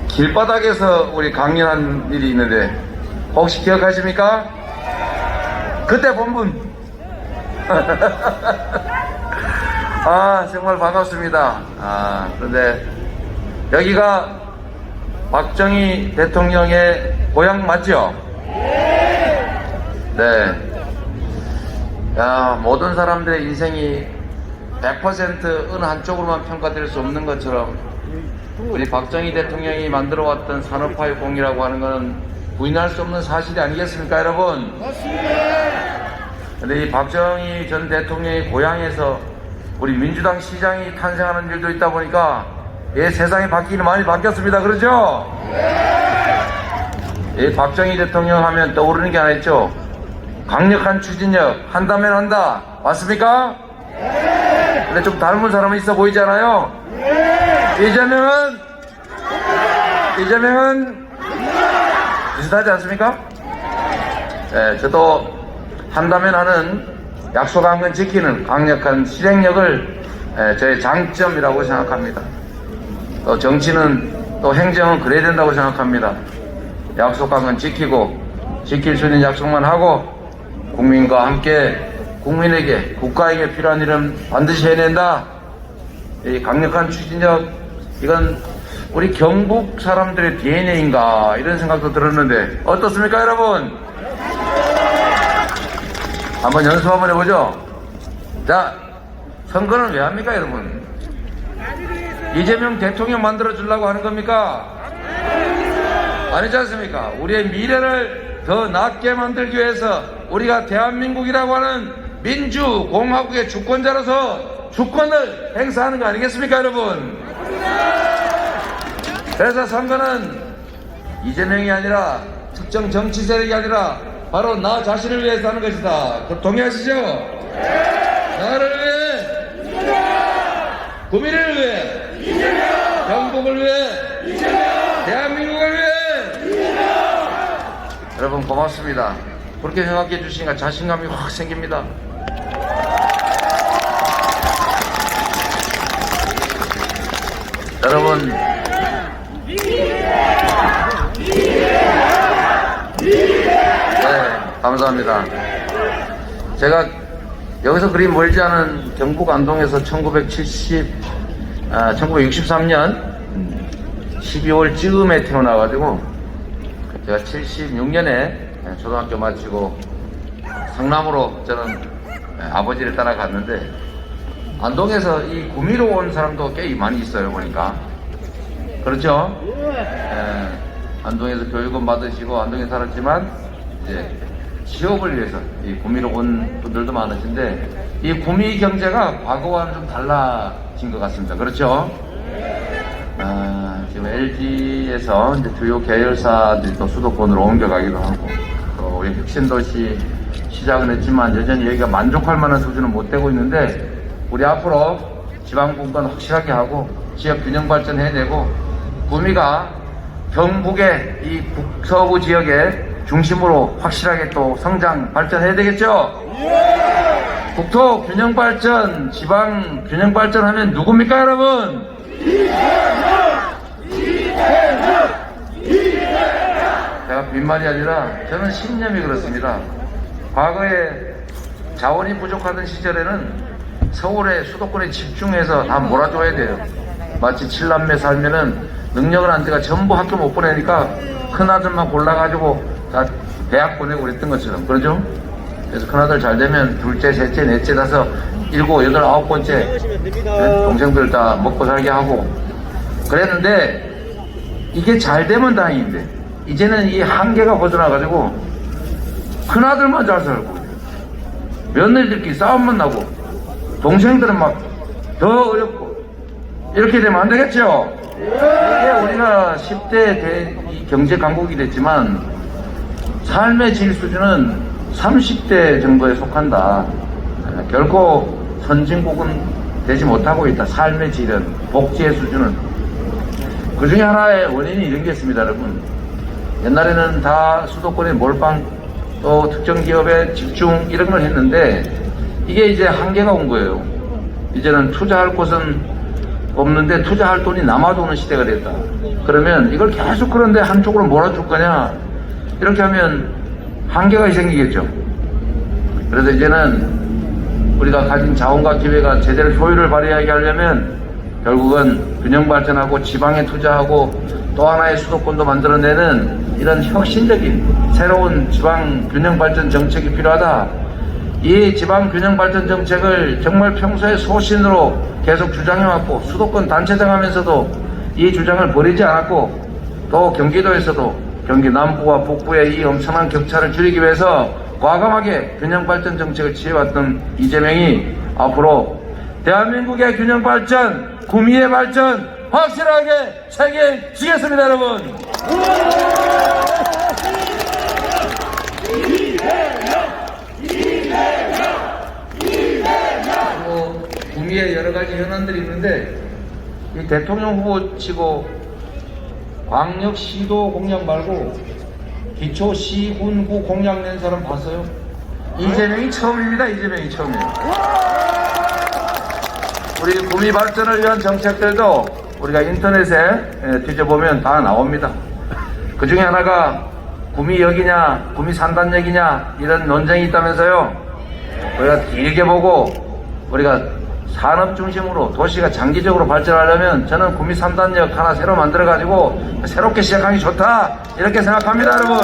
길바닥에서 우리 강연한 일이 있는데 혹시 기억하십니까? 그때 본 분. 아, 정말 반갑습니다. 그런데 여기가 박정희 대통령의 고향 맞죠? 네. 야, 모든 사람들의 인생이 100% 어느 한쪽으로만 평가될 수 없는 것처럼 우리 박정희 대통령이 만들어왔던 산업화의 공이라고 하는 것은 부인할 수 없는 사실이 아니겠습니까, 여러분? 근데 이 박정희 전 대통령의 고향에서 우리 민주당 시장이 탄생하는 일도 있다 보니까 세상이 바뀌기는 많이 바뀌었습니다. 그렇죠? 이 박정희 대통령 하면 떠오르는 게 하나 있죠. 강력한 추진력, 한다면 한다. 맞습니까? 근데 좀 닮은 사람은 있어 보이지 않아요? 이재명은 비슷하지 않습니까? 네, 저도 한다면 하는 약속한 건 지키는 강력한 실행력을 저의 장점이라고 생각합니다. 또 정치는 또 행정은 그래야 된다고 생각합니다. 약속한 건 지키고 지킬 수 있는 약속만 하고 국민과 함께 국민에게 국가에게 필요한 일은 반드시 해낸다. 이 강력한 추진력, 이건 우리 경북 사람들의 DNA인가 이런 생각도 들었는데 어떻습니까, 여러분? 한번 연습 한번 해보죠. 자, 선거는 왜 합니까, 여러분? 이재명 대통령 만들어 주려고 하는 겁니까? 아니지 않습니까? 우리의 미래를 더 낫게 만들기 위해서 우리가 대한민국이라고 하는 민주공화국의 주권자로서 주권을 행사하는 거 아니겠습니까, 여러분? 그래서 선거는 이재명이 아니라 특정 정치 세력이 아니라 바로 나 자신을 위해서 하는 것이다. 동의하시죠? 나를 위해, 구미를 위해, 경북을 위해, 대한민국을 위해. 여러분 고맙습니다. 그렇게 생각해 주시니까 자신감이 확 생깁니다. 여러분, 네, 감사합니다. 제가 여기서 그리 멀지 않은 경북 안동에서 1963년 12월 즈음에 태어나가지고 제가 76년에 초등학교 마치고 성남으로 저는 아버지를 따라갔는데 안동에서 이 구미로 온 사람도 꽤 많이 있어요 보니까. 그렇죠? 안동에서 교육은 받으시고 안동에 살았지만 이제 취업을 위해서 이 구미로 온 분들도 많으신데 이 구미 경제가 과거와는 좀 달라진 것 같습니다. 그렇죠? 지금 LG에서 이제 주요 계열사들이 또 수도권으로 옮겨가기도 하고 또 우리 혁신도시 시작은 했지만 여전히 여기가 만족할 만한 수준은 못 되고 있는데 우리 앞으로 지방분권 확실하게 하고 지역 균형 발전 해내고 구미가 경북의 이 북서부 지역의 중심으로 확실하게 또 성장 발전해야 되겠죠? 국토 균형 발전, 지방 균형 발전 하면 누굽니까 여러분? 제가 빈말이 아니라 저는 신념이 그렇습니다. 과거에 자원이 부족하던 시절에는 서울에 수도권에 집중해서 다 몰아줘야 돼요. 마치 7남매 살면은 능력은 안 돼가 전부 학교 못 보내니까 큰아들만 골라가지고 다 대학 보내고 그랬던 것처럼. 그러죠? 그래서 큰아들 잘 되면 둘째, 셋째, 넷째, 다섯, 일곱, 여덟, 아홉 번째 동생들 다 먹고 살게 하고 그랬는데 이게 잘 되면 다행인데 이제는 이 한계가 벗어나가지고 큰아들만 잘 살고 며느리들끼리 싸움만 나고 동생들은 막 더 어렵고 이렇게 되면 안 되겠죠? 이게 우리가 10대 경제 강국이 됐지만 삶의 질 수준은 30대 정도에 속한다. 결코 선진국은 되지 못하고 있다. 삶의 질은, 복지의 수준은. 그 중에 하나의 원인이 이런 게 있습니다, 여러분. 옛날에는 다 수도권에 몰빵, 또 특정 기업에 집중 이런 걸 했는데 이게 이제 한계가 온 거예요. 이제는 투자할 곳은 없는데 투자할 돈이 남아도 오는 시대가 됐다. 그러면 이걸 계속 그런데 한쪽으로 몰아줄 거냐? 이렇게 하면 한계가 생기겠죠. 그래서 이제는 우리가 가진 자원과 기회가 제대로 효율을 발휘하게 하려면 결국은 균형 발전하고 지방에 투자하고 또 하나의 수도권도 만들어내는 이런 혁신적인 새로운 지방 균형 발전 정책이 필요하다. 이 지방 균형 발전 정책을 정말 평소에 소신으로 계속 주장해왔고 수도권 단체장 하면서도 이 주장을 버리지 않았고 또 경기도에서도 경기 남부와 북부의 이 엄청난 격차를 줄이기 위해서 과감하게 균형 발전 정책을 취해왔던 이재명이 앞으로 대한민국의 균형 발전, 구미의 발전 확실하게 책임지겠습니다, 여러분. 구미에 여러 가지 현안들이 있는데 이 대통령 후보 치고 광역시도 공약 말고 기초시군구 공약 낸 사람 봤어요? 이재명이 처음입니다. 이재명이 처음이에요. 우리 구미 발전을 위한 정책들도 우리가 인터넷에 뒤져보면 다 나옵니다. 그 중에 하나가 구미역이냐 구미 산단역이냐 이런 논쟁이 있다면서요. 우리가 길게 보고 우리가 산업 중심으로 도시가 장기적으로 발전하려면 저는 구미 3단역 하나 새로 만들어가지고 새롭게 시작하기 좋다 이렇게 생각합니다, 여러분.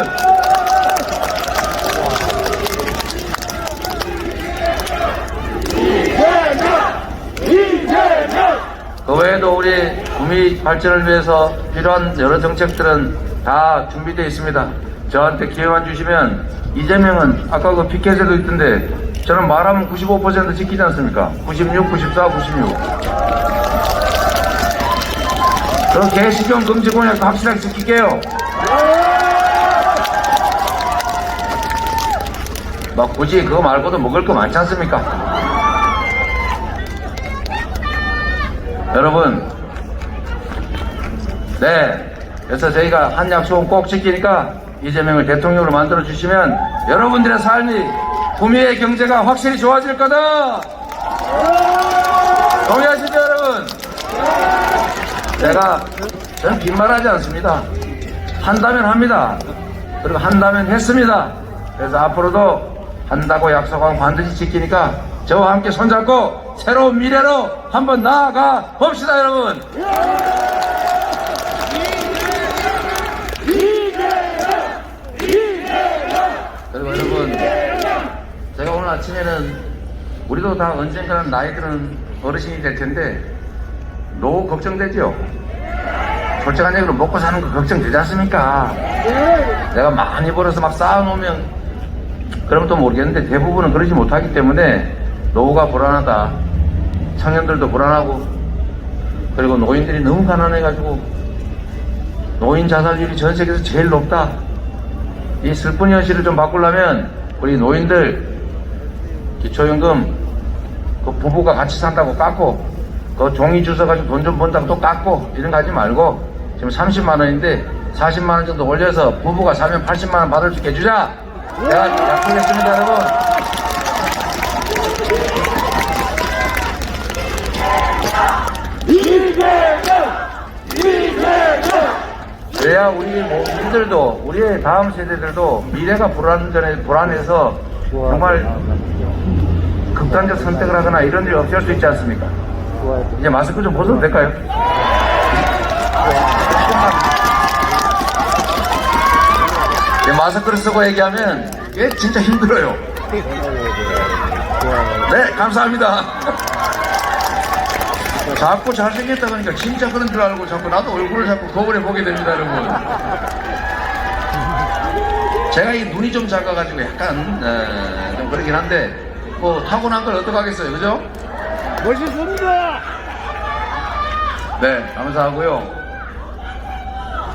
그 외에도 우리 구미 발전을 위해서 필요한 여러 정책들은 다 준비되어 있습니다. 저한테 기회만 주시면 이재명은 아까 그 피켓에도 있던데 저는 말하면 95% 지키지 않습니까? 96, 94, 96. 저 개식용 금지 공약도 확실하게 지킬게요. 막 굳이 그거 말고도 먹을 거 많지 않습니까? 여러분, 네, 그래서 저희가 한 약속은 꼭 지키니까 이재명을 대통령으로 만들어 주시면 여러분들의 삶이 구미의 경제가 확실히 좋아질 거다. 동의하시죠, 여러분? 저는 빈말하지 않습니다. 한다면 합니다. 그리고 한다면 했습니다. 그래서 앞으로도 한다고 약속하고 반드시 지키니까 저와 함께 손잡고 새로운 미래로 한번 나아가 봅시다, 여러분. 아시면은 우리도 다 언젠가는 나이 드는 어르신이 될 텐데 노후 걱정되죠? 솔직한 얘기로 먹고 사는 거 걱정되지 않습니까? 내가 많이 벌어서 막 쌓아놓으면 그러면 또 모르겠는데 대부분은 그러지 못하기 때문에 노후가 불안하다. 청년들도 불안하고 그리고 노인들이 너무 가난해가지고 노인 자살률이 전 세계에서 제일 높다. 이 슬픈 현실을 좀 바꾸려면 우리 노인들 기초연금 그 부부가 같이 산다고 깎고 그 종이 주워가지고 돈 좀 번다고 또 깎고 이런 거 하지 말고 지금 30만 원인데 40만 원 정도 올려서 부부가 사면 80만 원 받을 수 있게 해주자. 내가 약속했습니다, 여러분. 그래야 우리 모두들도 우리의 다음 세대들도 미래가 불안해서 정말 극단적 선택을 하거나 이런 일이 없을 수 있지 않습니까? 이제 마스크 좀 벗어도 될까요? 마스크를 쓰고 얘기하면 이게 진짜 힘들어요. 네, 감사합니다. 자꾸 잘생겼다 그러니까 진짜 그런 줄 알고 자꾸 나도 얼굴을 자꾸 거울에 보게 됩니다, 여러분. 제가 이 눈이 좀 작아가지고 약간 좀 그러긴 한데 뭐 타고난 걸 어떡하겠어요, 그죠? 멋있습니다. 네, 감사하고요.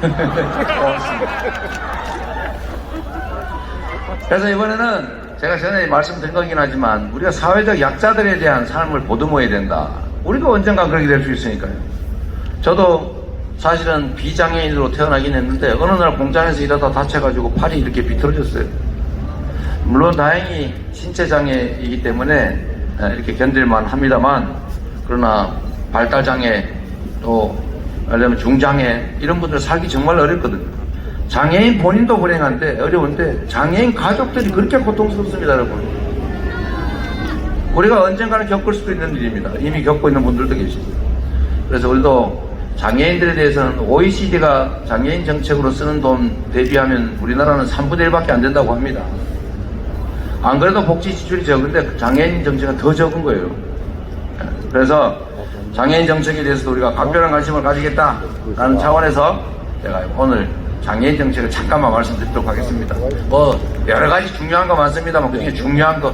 고맙습니다. 그래서 이번에는 제가 전에 말씀드린 거긴 하지만 우리가 사회적 약자들에 대한 삶을 보듬어야 된다. 우리도 언젠가 그렇게 될 수 있으니까요. 저도 사실은 비장애인으로 태어나긴 했는데 어느 날 공장에서 일하다 다쳐가지고 팔이 이렇게 비틀어졌어요. 물론 다행히 신체장애이기 때문에 이렇게 견딜만 합니다만 그러나 발달장애 또 알려면 중장애 이런 분들 살기 정말 어렵거든요. 장애인 본인도 불행한데 어려운데 장애인 가족들이 그렇게 고통스럽습니다, 여러분. 우리가 언젠가는 겪을 수도 있는 일입니다. 이미 겪고 있는 분들도 계십니다. 그래서 우리도 장애인들에 대해서는 OECD가 장애인 정책으로 쓰는 돈 대비하면 우리나라는 3분의 1밖에 안 된다고 합니다. 안 그래도 복지 지출이 적은데 장애인 정책은 더 적은 거예요. 그래서 장애인 정책에 대해서도 우리가 각별한 관심을 가지겠다라는 차원에서 제가 오늘 장애인 정책을 잠깐만 말씀드리도록 하겠습니다. 뭐 여러 가지 중요한 거 많습니다만 그중에 중요한 거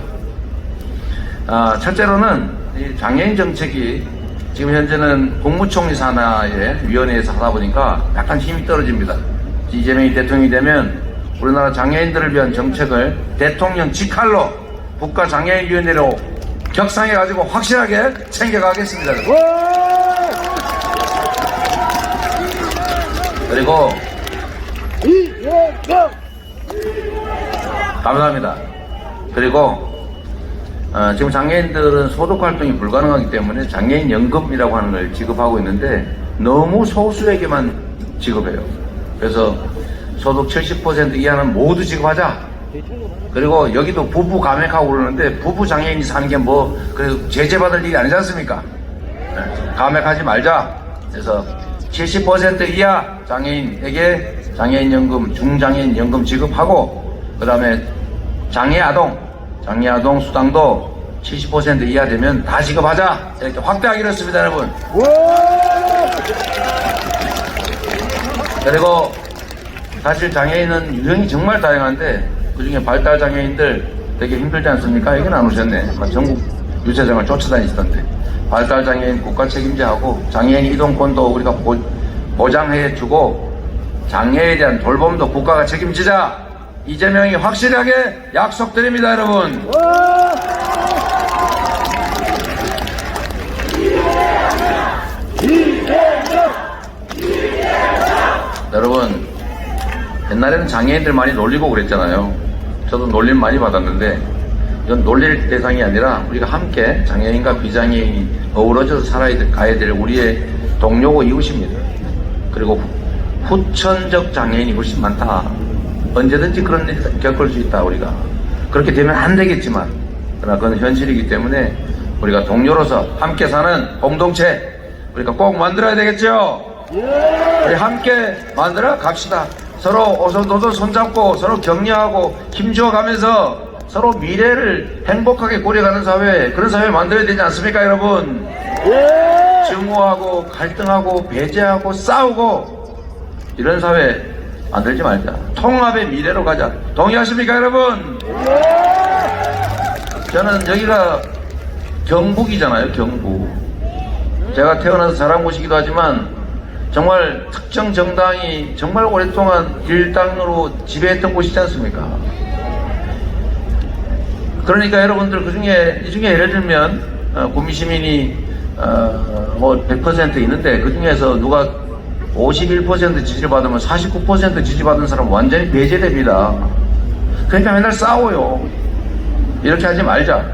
첫째로는 이 장애인 정책이 지금 현재는 국무총리 산하의 위원회에서 하다 보니까 약간 힘이 떨어집니다. 이재명이 대통령이 되면 우리나라 장애인들을 위한 정책을 대통령 직할로 국가장애인위원회로 격상해가지고 확실하게 챙겨가겠습니다. 그리고 감사합니다. 그리고 지금 장애인들은 소득활동이 불가능하기 때문에 장애인 연금이라고 하는 걸 지급하고 있는데 너무 소수에게만 지급해요. 그래서 소득 70% 이하는 모두 지급하자. 그리고 여기도 부부 감액하고 그러는데 부부 장애인이 사는 게 뭐 그래도 제재받을 일이 아니지 않습니까? 감액하지 말자. 그래서 70% 이하 장애인에게 장애인연금, 중장애인연금 지급하고 그 다음에 장애아동 수당도 70% 이하 되면 다 지급하자. 이렇게 확대하기로 했습니다, 여러분. 그리고 사실 장애인은 유형이 정말 다양한데 그중에 발달장애인들 되게 힘들지 않습니까? 여기는 안 오셨네. 전국 유세장을 쫓아다니시던데. 발달장애인 국가 책임자하고 장애인 이동권도 우리가 보장해주고 장애에 대한 돌봄도 국가가 책임지자. 이재명이 확실하게 약속드립니다, 여러분. 여러분, 옛날에는 장애인들 많이 놀리고 그랬잖아요. 저도 놀림 많이 받았는데 이건 놀릴 대상이 아니라 우리가 함께 장애인과 비장애인이 어우러져서 살아가야 될 우리의 동료고 이웃입니다. 그리고 후천적 장애인이 훨씬 많다. 언제든지 그런 일 겪을 수 있다. 우리가 그렇게 되면 안 되겠지만 그러나 그건 현실이기 때문에 우리가 동료로서 함께 사는 공동체 우리가 꼭 만들어야 되겠죠. 우리 함께 만들어 갑시다. 서로 오손도손 손잡고 서로 격려하고 힘주어 가면서 서로 미래를 행복하게 꾸려가는 사회, 그런 사회 만들어야 되지 않습니까, 여러분? 증오하고 갈등하고 배제하고 싸우고 이런 사회 만들지 말자. 통합의 미래로 가자. 동의하십니까, 여러분? 저는 여기가 경북이잖아요, 경북. 제가 태어나서 자란 곳이기도 하지만 정말 특정 정당이 정말 오랫동안 일당으로 지배했던 곳이지 않습니까? 그러니까 여러분들 이 중에 예를 들면 구미 시민이 뭐 100% 있는데 그 중에서 누가 51% 지지를 받으면 49% 지지받은 사람은 완전히 배제됩니다. 그러니까 맨날 싸워요. 이렇게 하지 말자.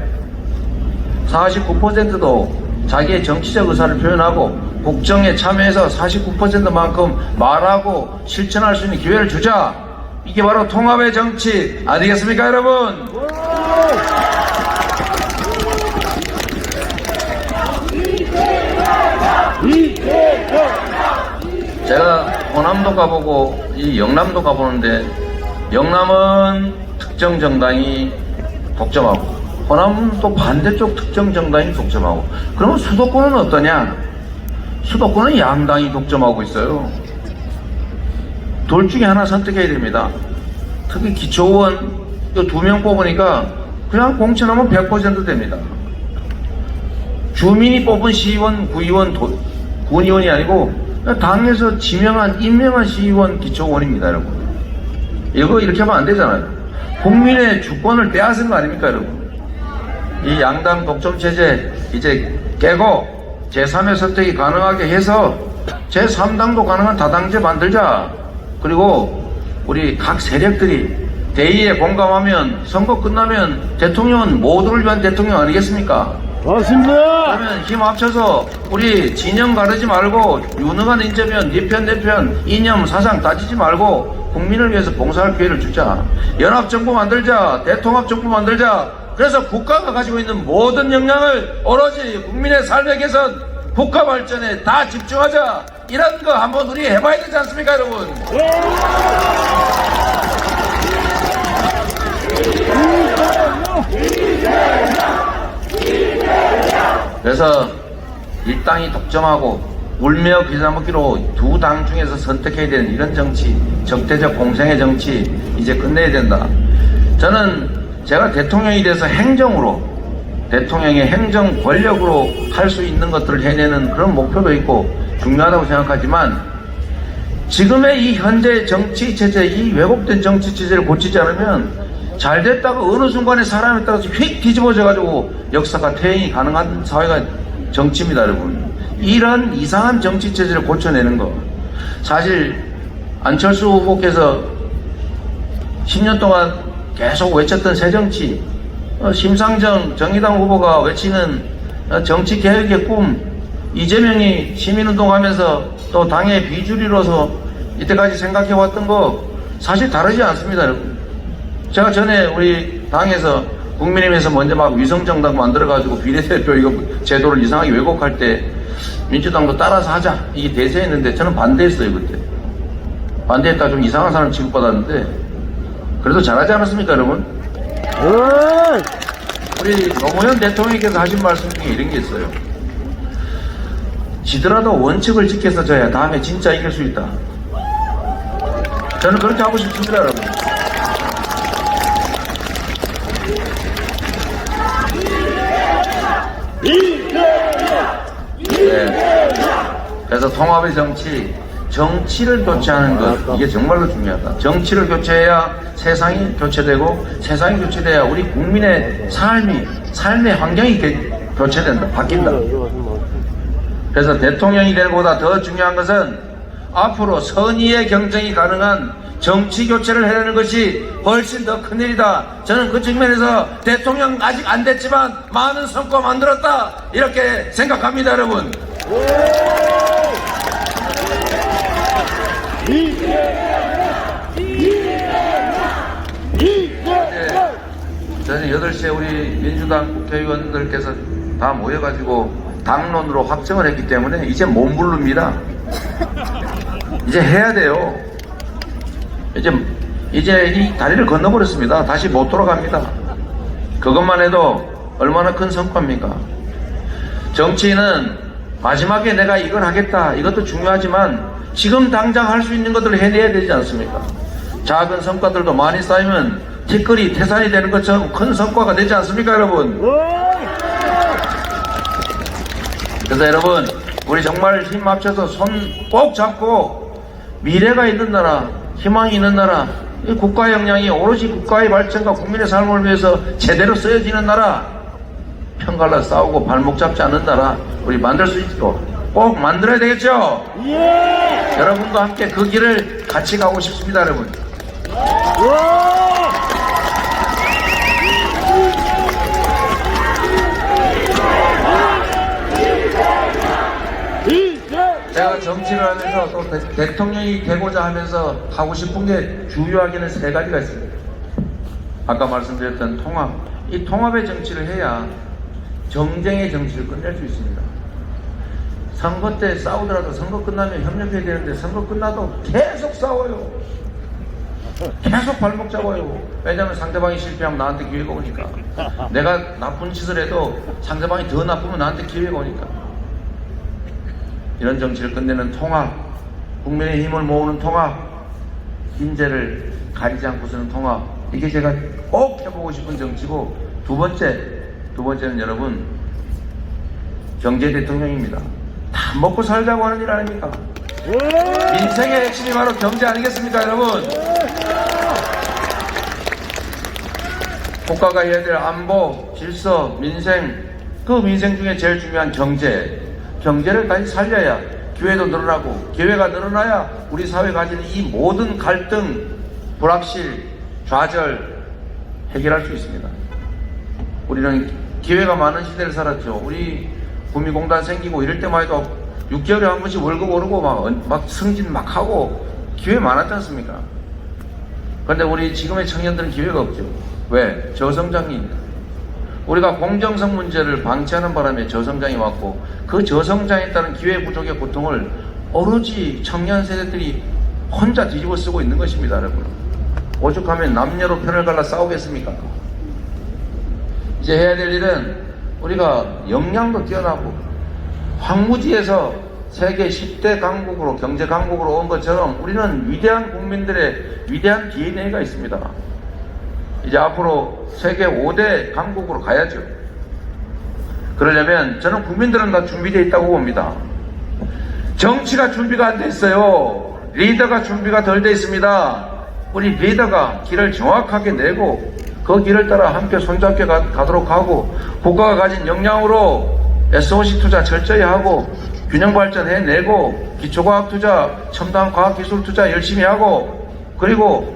49%도 자기의 정치적 의사를 표현하고 국정에 참여해서 49%만큼 말하고 실천할 수 있는 기회를 주자. 이게 바로 통합의 정치 아니겠습니까, 여러분? 제가 호남도 가보고 이 영남도 가보는데 영남은 특정 정당이 독점하고 호남도 반대쪽 특정 정당이 독점하고 그러면 수도권은 어떠냐? 수도권은 양당이 독점하고 있어요. 둘 중에 하나 선택해야 됩니다. 특히 기초의원 2명 뽑으니까 그냥 공천하면 100% 됩니다. 주민이 뽑은 시의원, 구의원, 군의원이 아니고 당에서 임명한 시의원, 기초의원입니다, 여러분. 이거 이렇게 하면 안 되잖아요. 국민의 주권을 빼앗은 거 아닙니까, 여러분? 이 양당 독점 체제 이제 깨고 제3의 선택이 가능하게 해서 제3당도 가능한 다당제 만들자. 그리고 우리 각 세력들이 대의에 공감하면 선거 끝나면 대통령은 모두를 위한 대통령 아니겠습니까? 맞습니다. 그러면 힘 합쳐서 우리 진영 가르지 말고 유능한 인재면 네 편 내 편 이념 사상 따지지 말고 국민을 위해서 봉사할 기회를 주자. 연합정부 만들자. 대통합정부 만들자. 그래서 국가가 가지고 있는 모든 역량을 오로지 국민의 삶의 개선, 국가 발전에 다 집중하자. 이런 거 한번 우리 해봐야 되지 않습니까, 여러분? 그래서 일당이 독점하고 울며 귀자 먹기로 두 당 중에서 선택해야 되는 이런 정치, 적대적 공생의 정치 이제 끝내야 된다. 저는 제가 대통령이 돼서 행정으로, 대통령의 행정 권력으로 할 수 있는 것들을 해내는 그런 목표도 있고 중요하다고 생각하지만 지금의 이 현재 정치 체제, 이 왜곡된 정치 체제를 고치지 않으면 잘 됐다가 어느 순간에 사람에 따라서 휙 뒤집어져가지고 역사가 퇴행이 가능한 사회가 정치입니다, 여러분. 이런 이상한 정치 체제를 고쳐내는 거. 사실 안철수 후보께서 10년 동안 계속 외쳤던 새정치, 심상정 정의당 후보가 외치는 정치 개혁의 꿈, 이재명이 시민운동하면서 또 당의 비주류로서 이때까지 생각해왔던 거 사실 다르지 않습니다, 여러분. 제가 전에 우리 당에서 국민의힘에서 먼저 막 위성정당 만들어가지고 비례대표 이거 제도를 이상하게 왜곡할 때 민주당도 따라서 하자 이게 대세였는데 저는 반대했어요. 그때 반대했다 좀 이상한 사람 취급받았는데 그래도 잘하지 않았습니까, 여러분? 우리 노무현 대통령께서 하신 말씀 중에 이런 게 있어요. 지더라도 원칙을 지켜서 져야 다음에 진짜 이길 수 있다. 저는 그렇게 하고 싶습니다, 여러분. 네. 그래서 통합의 정치, 정치를 교체하는 것, 이게 정말로 중요하다. 정치를 교체해야 세상이 교체되고 세상이 교체돼야 우리 국민의 삶의 환경이 교체된다, 바뀐다. 그래서 대통령이 되는 것보다 더 중요한 것은 앞으로 선의의 경쟁이 가능한 정치 교체를 해내는 것이 훨씬 더 큰일이다. 저는 그 측면에서 대통령 아직 안 됐지만 많은 성과 만들었다 이렇게 생각합니다, 여러분. 저는 8시에 우리 민주당 국회의원들께서 다 모여가지고 당론으로 확정을 했기 때문에 이제 못 부릅니다. 이제 해야 돼요. 이제 이 다리를 건너버렸습니다. 다시 못 돌아갑니다. 그것만 해도 얼마나 큰 성과입니까? 정치인은 마지막에 내가 이걸 하겠다, 이것도 중요하지만 지금 당장 할 수 있는 것들을 해내야 되지 않습니까? 작은 성과들도 많이 쌓이면 티끌이 태산이 되는 것처럼 큰 성과가 되지 않습니까, 여러분? 그래서 여러분, 우리 정말 힘 합쳐서 손 꼭 잡고 미래가 있는 나라, 희망이 있는 나라, 이 국가의 역량이 오로지 국가의 발전과 국민의 삶을 위해서 제대로 쓰여지는 나라, 편갈라 싸우고 발목 잡지 않는 나라 우리 만들 수 있도록 꼭 만들어야 되겠죠? 여러분과 함께 그 길을 같이 가고 싶습니다, 여러분. 제가 정치를 하면서 또 대통령이 되고자 하면서 하고 싶은 게 주요하게는 3가지가 있습니다. 아까 말씀드렸던 통합. 이 통합의 정치를 해야 정쟁의 정치를 끝낼 수 있습니다. 선거 때 싸우더라도 선거 끝나면 협력해야 되는데 선거 끝나도 계속 싸워요. 계속 발목 잡아요. 왜냐하면 상대방이 실패하면 나한테 기회가 오니까. 내가 나쁜 짓을 해도 상대방이 더 나쁘면 나한테 기회가 오니까. 이런 정치를 끝내는 통합, 국민의 힘을 모으는 통합, 인재를 가리지 않고 쓰는 통합, 이게 제가 꼭 해보고 싶은 정치고, 두 번째는 여러분, 경제 대통령입니다. 다 먹고 살자고 하는 일 아닙니까? 민생의 핵심이 바로 경제 아니겠습니까, 여러분? 국가가 해야 될 안보, 질서, 민생, 그 민생 중에 제일 중요한 경제를 다시 살려야 기회도 늘어나고, 기회가 늘어나야 우리 사회가 가지는 이 모든 갈등, 불확실, 좌절 해결할 수 있습니다. 우리는 기회가 많은 시대를 살았죠. 우리 구미공단 생기고 이럴 때만 해도 6개월에 한 번씩 월급 오르고 막 승진 막 하고 기회 많았지 않습니까? 그런데 우리 지금의 청년들은 기회가 없죠. 왜? 저성장입니다. 우리가 공정성 문제를 방치하는 바람에 저성장이 왔고, 그 저성장에 따른 기회 부족의 고통을 오로지 청년 세대들이 혼자 뒤집어 쓰고 있는 것입니다, 여러분. 오죽하면 남녀로 편을 갈라 싸우겠습니까? 이제 해야 될 일은 우리가 역량도 뛰어나고 황무지에서 세계 10대 강국으로, 경제 강국으로 온 것처럼 우리는 위대한 국민들의 위대한 DNA가 있습니다. 이제 앞으로 세계 5대 강국으로 가야죠. 그러려면 저는 국민들은 다 준비되어 있다고 봅니다. 정치가 준비가 안 돼 있어요. 리더가 준비가 덜 돼 있습니다. 우리 리더가 길을 정확하게 내고 그 길을 따라 함께 손잡게 가도록 하고, 국가가 가진 역량으로 SOC 투자 철저히 하고 균형 발전 해내고, 기초과학 투자, 첨단 과학기술 투자 열심히 하고, 그리고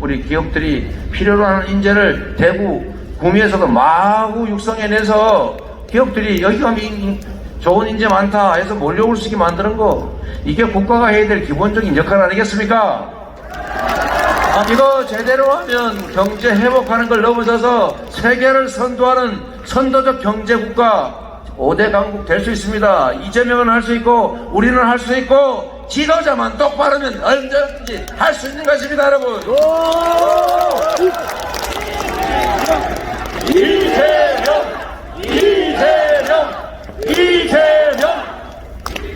우리 기업들이 필요로 하는 인재를 대구, 구미에서도 마구 육성해내서 기업들이 여기 가면 좋은 인재 많다 해서 몰려올 수 있게 만드는 거, 이게 국가가 해야 될 기본적인 역할 아니겠습니까? 이거 제대로 하면 경제 회복하는 걸 넘어서서 세계를 선도하는 선도적 경제국가 5대 강국 될 수 있습니다. 이재명은 할 수 있고 우리는 할 수 있고, 지도자만 똑바르면 언제든지 할 수 있는 것입니다, 여러분. 이재명!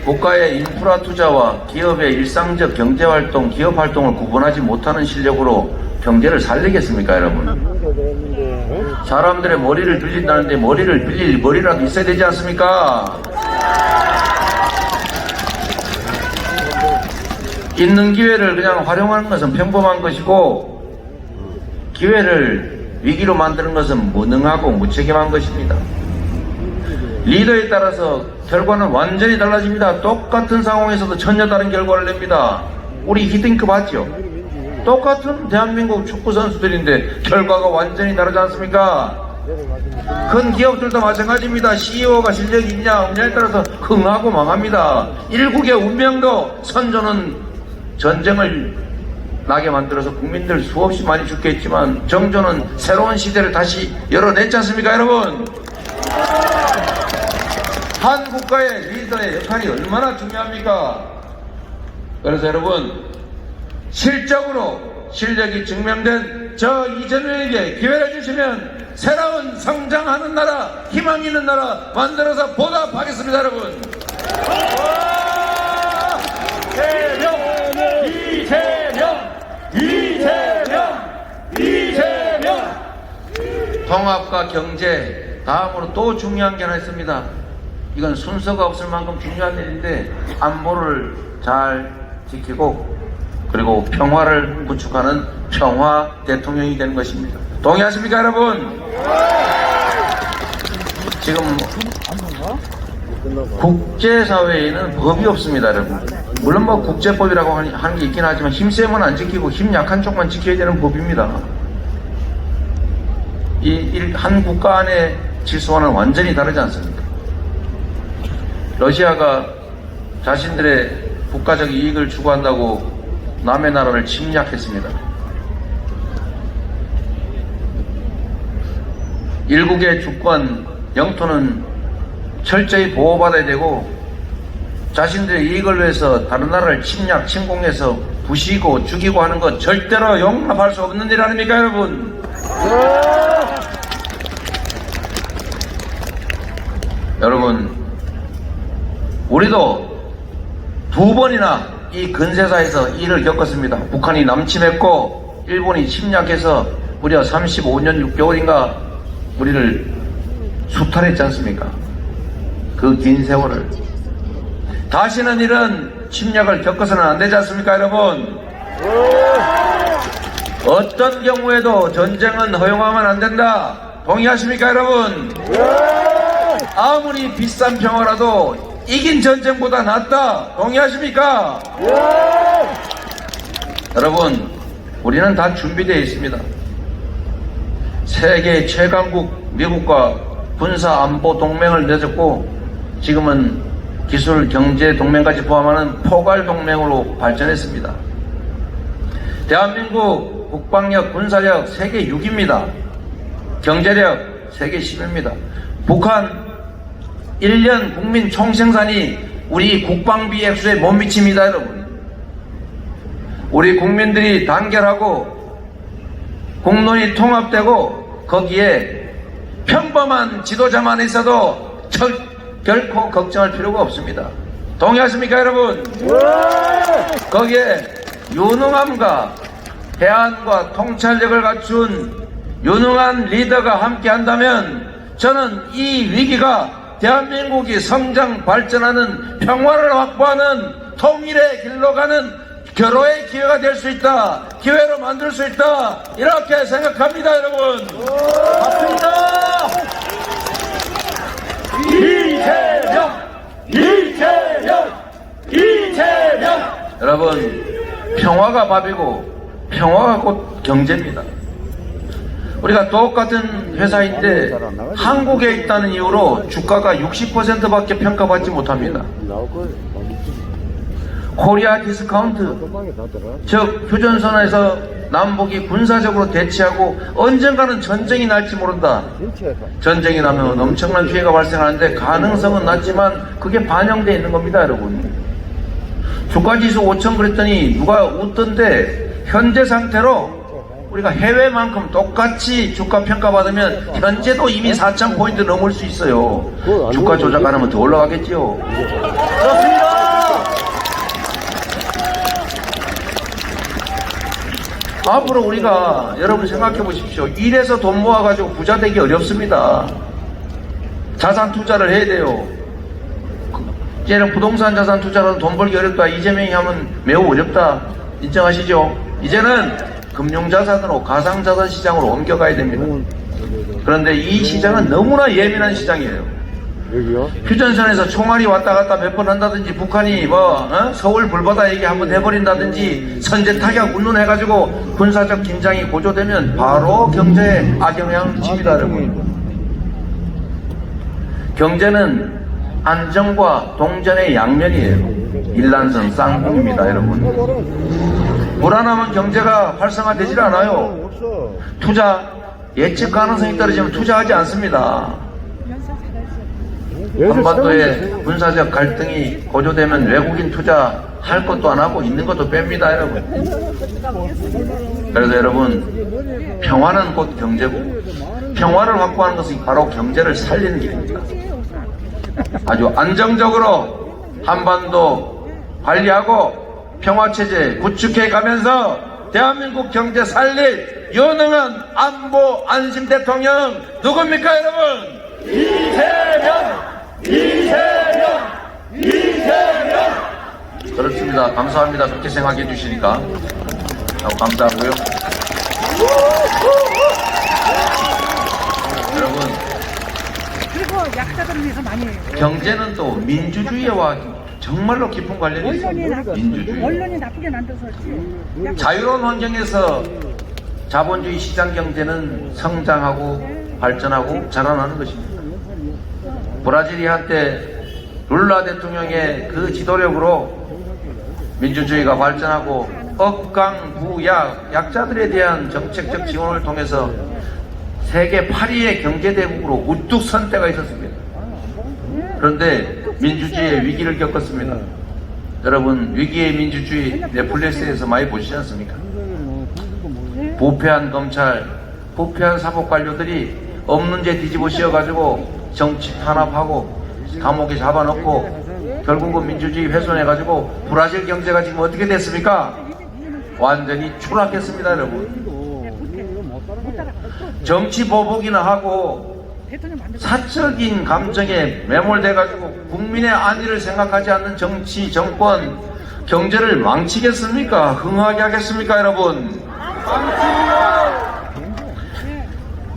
국가의 인프라 투자와 기업의 일상적 경제활동, 기업활동을 구분하지 못하는 실력으로 경제를 살리겠습니까, 여러분? 사람들의 머리를 빌린다는데 머리를 빌릴 머리라도 있어야 되지 않습니까? 있는 기회를 그냥 활용하는 것은 평범한 것이고, 기회를 위기로 만드는 것은 무능하고 무책임한 것입니다. 리더에 따라서 결과는 완전히 달라집니다. 똑같은 상황에서도 전혀 다른 결과를 냅니다. 우리 히딩크 봤죠? 똑같은 대한민국 축구 선수들인데 결과가 완전히 다르지 않습니까? 큰 기업들도 마찬가지입니다. CEO가 실력이 있냐 없냐에 따라서 흥하고 망합니다. 일국의 운명도, 선조는 전쟁을 나게 만들어서 국민들 수없이 많이 죽겠지만 정조는 새로운 시대를 다시 열어냈지 않습니까, 여러분? 한 국가의 리더의 역할이 얼마나 중요합니까? 그래서 여러분, 실적으로 실력이 증명된 저 이재명에게 기회를 주시면 새로운 성장하는 나라, 희망 있는 나라 만들어서 보답하겠습니다, 여러분. 이재명. 통합과 경제, 다음으로 또 중요한 게 하나 있습니다. 이건 순서가 없을 만큼 중요한 일인데 안보를 잘 지키고 그리고 평화를 구축하는 평화 대통령이 되는 것입니다. 동의하십니까, 여러분? 지금 국제사회에는 법이 없습니다, 여러분. 물론 뭐 국제법이라고 하는 게 있긴 하지만 힘세면 안 지키고 힘 약한 쪽만 지켜야 되는 법입니다. 한 국가 안의 질서와는 완전히 다르지 않습니까? 러시아가 자신들의 국가적 이익을 추구한다고 남의 나라를 침략했습니다. 일국의 주권, 영토는 철저히 보호받아야 되고 자신들의 이익을 위해서 다른 나라를 침략, 침공해서 부시고 죽이고 하는 것 절대로 용납할 수 없는 일 아닙니까, 여러분? 여러분, 우리도 2번이나 이 근세사에서 일을 겪었습니다. 북한이 남침했고 일본이 침략해서 무려 35년 6개월인가 우리를 수탈했지 않습니까? 그 긴 세월을. 다시는 이런 침략을 겪어서는 안 되지 않습니까, 여러분? 어떤 경우에도 전쟁은 허용하면 안 된다. 동의하십니까, 여러분? 아무리 비싼 평화라도 이긴 전쟁보다 낫다. 동의하십니까? 여러분, 우리는 다 준비되어 있습니다. 세계 최강국 미국과 군사 안보 동맹을 맺었고 지금은 기술 경제 동맹까지 포함하는 포괄 동맹으로 발전했습니다. 대한민국 국방력, 군사력 세계 6위입니다. 경제력 세계 10위입니다. 북한 1년 국민 총생산이 우리 국방비 액수에 못 미칩니다, 여러분. 우리 국민들이 단결하고 국론이 통합되고 거기에 평범한 지도자만 있어도 결코 걱정할 필요가 없습니다. 동의하십니까, 여러분? 거기에 유능함과 대안과 통찰력을 갖춘 유능한 리더가 함께 한다면 저는 이 위기가 대한민국이 성장 발전하는 평화를 확보하는 통일의 길로 가는 결호의 기회가 될 수 있다. 기회로 만들 수 있다. 이렇게 생각합니다, 여러분. 맞습니다. 이재명. 여러분, 평화가 밥이고 평화가 곧 경제입니다. 우리가 똑같은 회사인데 한국에 있다는 이유로 주가가 60%밖에 평가받지 못합니다. 코리아 디스카운트, 즉 휴전선에서 남북이 군사적으로 대치하고 언젠가는 전쟁이 날지 모른다. 전쟁이 나면 엄청난 피해가 발생하는데 가능성은 낮지만 그게 반영되어 있는 겁니다, 여러분. 주가지수 5,000 그랬더니 누가 웃던데 현재 상태로 우리가 해외만큼 똑같이 주가 평가받으면 현재도 이미 4,000포인트 넘을 수 있어요. 주가 조작 안 하면 더 올라가겠지요. 그렇습니다. 앞으로 우리가 여러분 생각해 보십시오. 일해서 돈 모아가지고 부자 되기 어렵습니다. 자산 투자를 해야 돼요. 이제는 부동산 자산 투자로 돈 벌기 어렵다. 이재명이 하면 매우 어렵다. 인정하시죠? 이제는 금융자산으로 가상자산 시장으로 옮겨가야 됩니다. 그런데 이 시장은 너무나 예민한 시장이에요. 휴전선에서 총알이 왔다 갔다 몇 번 한다든지 북한이 서울 불바다 얘기 한번 해버린다든지 선제 타격 운운해가지고 군사적 긴장이 고조되면 바로 경제에 악영향을 미칩니다, 여러분. 경제는 안정과 동전의 양면이에요. 일란성 쌍봉입니다, 여러분. 불안하면 경제가 활성화되질 않아요. 투자, 예측 가능성이 떨어지면 투자하지 않습니다. 한반도에 군사적 갈등이 고조되면 외국인 투자 할 것도 안 하고 있는 것도 뺍니다, 여러분. 그래서 여러분, 평화는 곧 경제고 평화를 확보하는 것이 바로 경제를 살리는 길입니다. 아주 안정적으로 한반도 관리하고 평화체제 구축해 가면서 대한민국 경제 살릴 유능한 안보 안심 대통령 누굽니까 여러분? 이재명! 그렇습니다. 감사합니다. 그렇게 생각해 주시니까 감사하고요. 여러분, 경제는 또 민주주의와 정말로 깊은 관련이 있습니다. 민주주의. 언론이 나쁘게 만들었지. 자유로운 환경에서 자본주의 시장 경제는 성장하고 발전하고 자라나는 것입니다. 브라질이 한때 룰라 대통령의 그 지도력으로 민주주의가 발전하고 억강부약 약자들에 대한 정책적 지원을 통해서 세계 8위의 경제대국으로 우뚝 선 때가 있었습니다. 그런데 민주주의의 위기를 겪었습니다. 여러분, 위기의 민주주의 넷플릭스에서 많이 보시지 않습니까? 부패한 검찰, 부패한 사법관료들이 없는 죄 뒤집어 씌워가지고 정치 탄압하고 감옥에 잡아놓고 결국은 민주주의 훼손해가지고 브라질 경제가 지금 어떻게 됐습니까? 완전히 추락했습니다, 여러분. 정치 보복이나 하고 사적인 감정에 매몰돼가지고 국민의 안위를 생각하지 않는 정치, 정권, 경제를 망치겠습니까? 흥하게 하겠습니까, 여러분?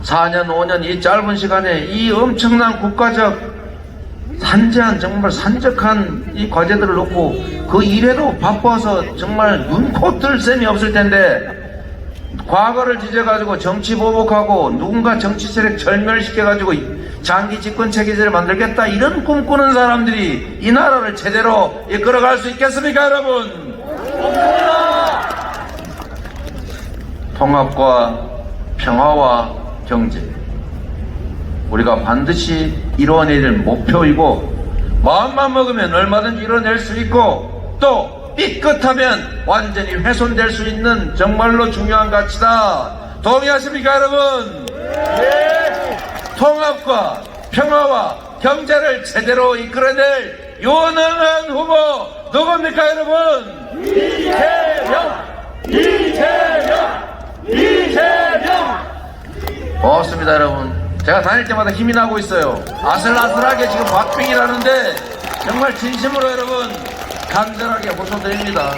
4년, 5년 이 짧은 시간에 이 엄청난 국가적 산재한 정말 산적한 이 과제들을 놓고 그 일에도 바빠서 정말 눈코 뜰 셈이 없을 텐데 과거를 지져가지고 정치 보복하고 누군가 정치 세력 절멸시켜가지고 장기 집권 체제를 만들겠다 이런 꿈꾸는 사람들이 이 나라를 제대로 이끌어갈 수 있겠습니까, 여러분? 통합과 평화와 경제, 우리가 반드시 이뤄내야 될 목표이고 마음만 먹으면 얼마든지 이뤄낼 수 있고 또 삐끗하면 완전히 훼손될 수 있는 정말로 중요한 가치다. 동의하십니까, 여러분? 네. 통합과 평화와 경제를 제대로 이끌어낼 유능한 후보 누굽니까, 여러분? 이재명! 고맙습니다, 여러분. 제가 다닐 때마다 힘이 나고 있어요. 아슬아슬하게 지금 박빙이라는데 정말 진심으로 여러분 간절하게 호소드립니다.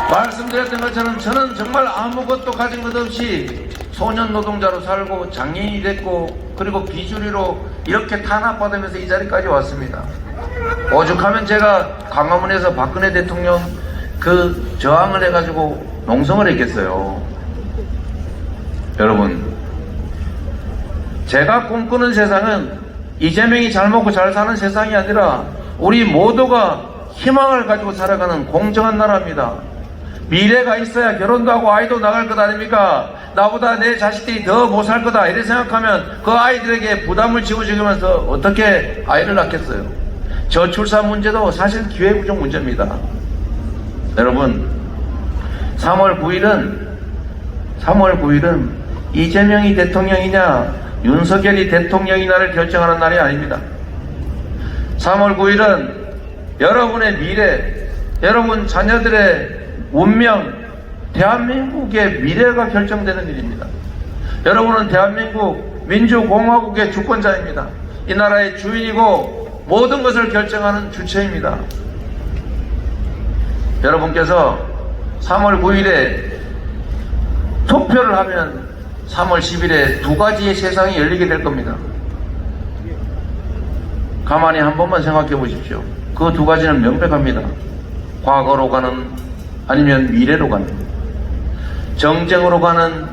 말씀드렸던 것처럼 저는 정말 아무것도 가진 것 없이 소년 노동자로 살고 장애인이 됐고 그리고 비주류로 이렇게 탄압받으면서 이 자리까지 왔습니다. 오죽하면 제가 광화문에서 박근혜 대통령 그 저항을 해가지고 농성을 했겠어요. 여러분, 제가 꿈꾸는 세상은 이재명이 잘 먹고 잘 사는 세상이 아니라 우리 모두가 희망을 가지고 살아가는 공정한 나라입니다. 미래가 있어야 결혼도 하고 아이도 나갈 것 아닙니까? 나보다 내 자식들이 더 못 살 거다 이렇게 생각하면 그 아이들에게 부담을 지어주면서 어떻게 아이를 낳겠어요? 저출산 문제도 사실 기회부족 문제입니다. 여러분, 3월 9일은 이재명이 대통령이냐 윤석열이 대통령이냐를 결정하는 날이 아닙니다. 3월 9일은 여러분의 미래, 여러분 자녀들의 운명, 대한민국의 미래가 결정되는 일입니다. 여러분은 대한민국 민주공화국의 주권자입니다. 이 나라의 주인이고 모든 것을 결정하는 주체입니다. 여러분께서 3월 9일에 투표를 하면 3월 10일에 두 가지의 세상이 열리게 될 겁니다. 가만히 한 번만 생각해 보십시오. 그 두 가지는 명백합니다. 과거로 가는 아니면 미래로 가는, 정쟁으로 가는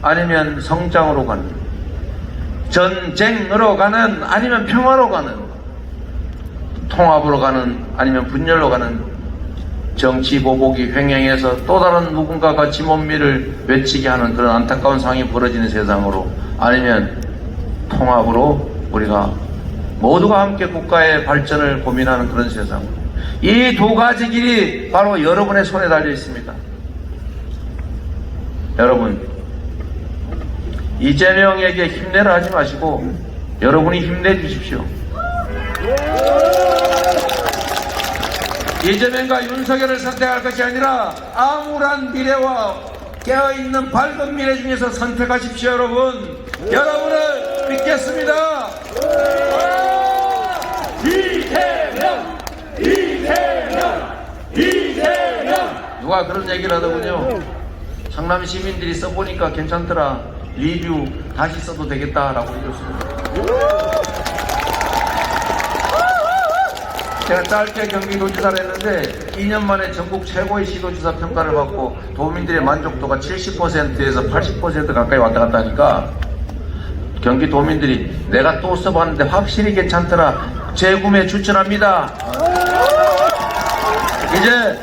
아니면 성장으로 가는, 전쟁으로 가는 아니면 평화로 가는, 통합으로 가는 아니면 분열로 가는, 정치 보복이 횡행해서 또 다른 누군가가 지몬미를 외치게 하는 그런 안타까운 상황이 벌어지는 세상으로, 아니면 통합으로 우리가 모두가 함께 국가의 발전을 고민하는 그런 세상. 이 두 가지 길이 바로 여러분의 손에 달려 있습니다. 여러분, 이재명에게 힘내라 하지 마시고 여러분이 힘내주십시오. 이재명과 윤석열을 선택할 것이 아니라 암울한 미래와 깨어있는 밝은 미래 중에서 선택하십시오. 여러분을 믿겠습니다. 누가 그런 얘기를 하더군요. 성남 시민들이 써보니까 괜찮더라. 리뷰 다시 써도 되겠다라고 해줬습니다. 제가 짧게 경기도지사를 했는데 2년 만에 전국 최고의 시도지사 평가를 받고 도민들의 만족도가 70%에서 80% 가까이 왔다 갔다 하니까 경기도민들이 내가 또 써봤는데 확실히 괜찮더라. 재구매 추천합니다. 이제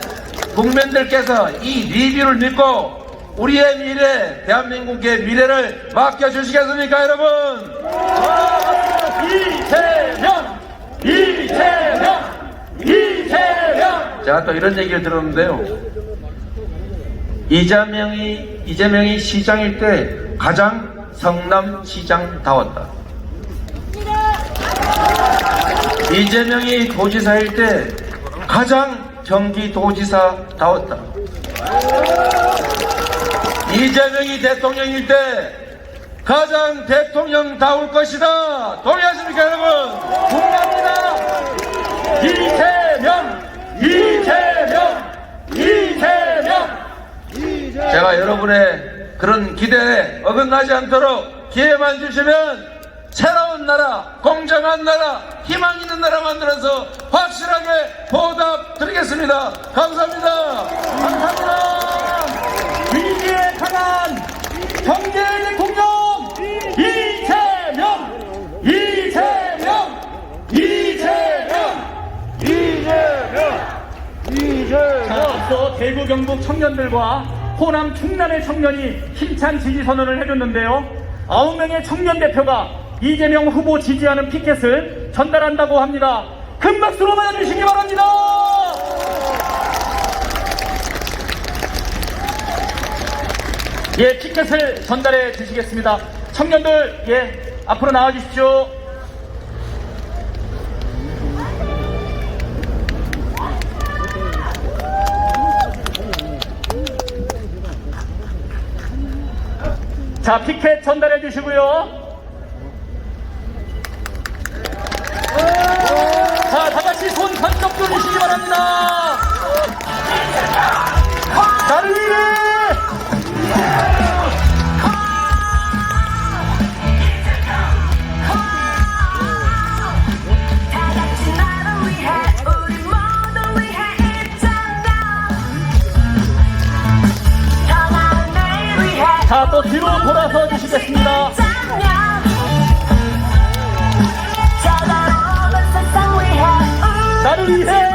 국민들께서 이 리뷰를 믿고 우리의 미래, 대한민국의 미래를 맡겨주시겠습니까, 여러분? 이재명! 제가 또 이런 얘기를 들었는데요. 이재명이 시장일 때 가장 성남시장다웠다. 이재명이 도지사일 때 가장 경기도지사다웠다. 이재명이 대통령일 때 가장 대통령다울 것이다. 동의하십니까, 여러분? 동의합니다. 제가 여러분의 그런 기대에 어긋나지 않도록 기회만 주시면 새로운 나라, 공정한 나라, 희망 있는 나라 만들어서 확실하게 보답 드리겠습니다. 감사합니다. 감사합니다. 위기에 강한 경제 대통령 자, 앞서 대구 경북 청년들과 호남 충남의 청년이 힘찬 지지 선언을 해줬는데요. 9명의 청년 대표가 이재명 후보 지지하는 피켓을 전달한다고 합니다. 큰 박수로 맞아주시기 바랍니다. 예, 피켓을 전달해 주시겠습니다. 청년들, 예, 앞으로 나와 주십시오. 자, 피켓 전달해 주시고요. 자, 다 같이 손 번쩍 들으시기 바랍니다. 나를 위해! 자, 또 뒤로 돌아서 주시겠습니다. 나를 위해!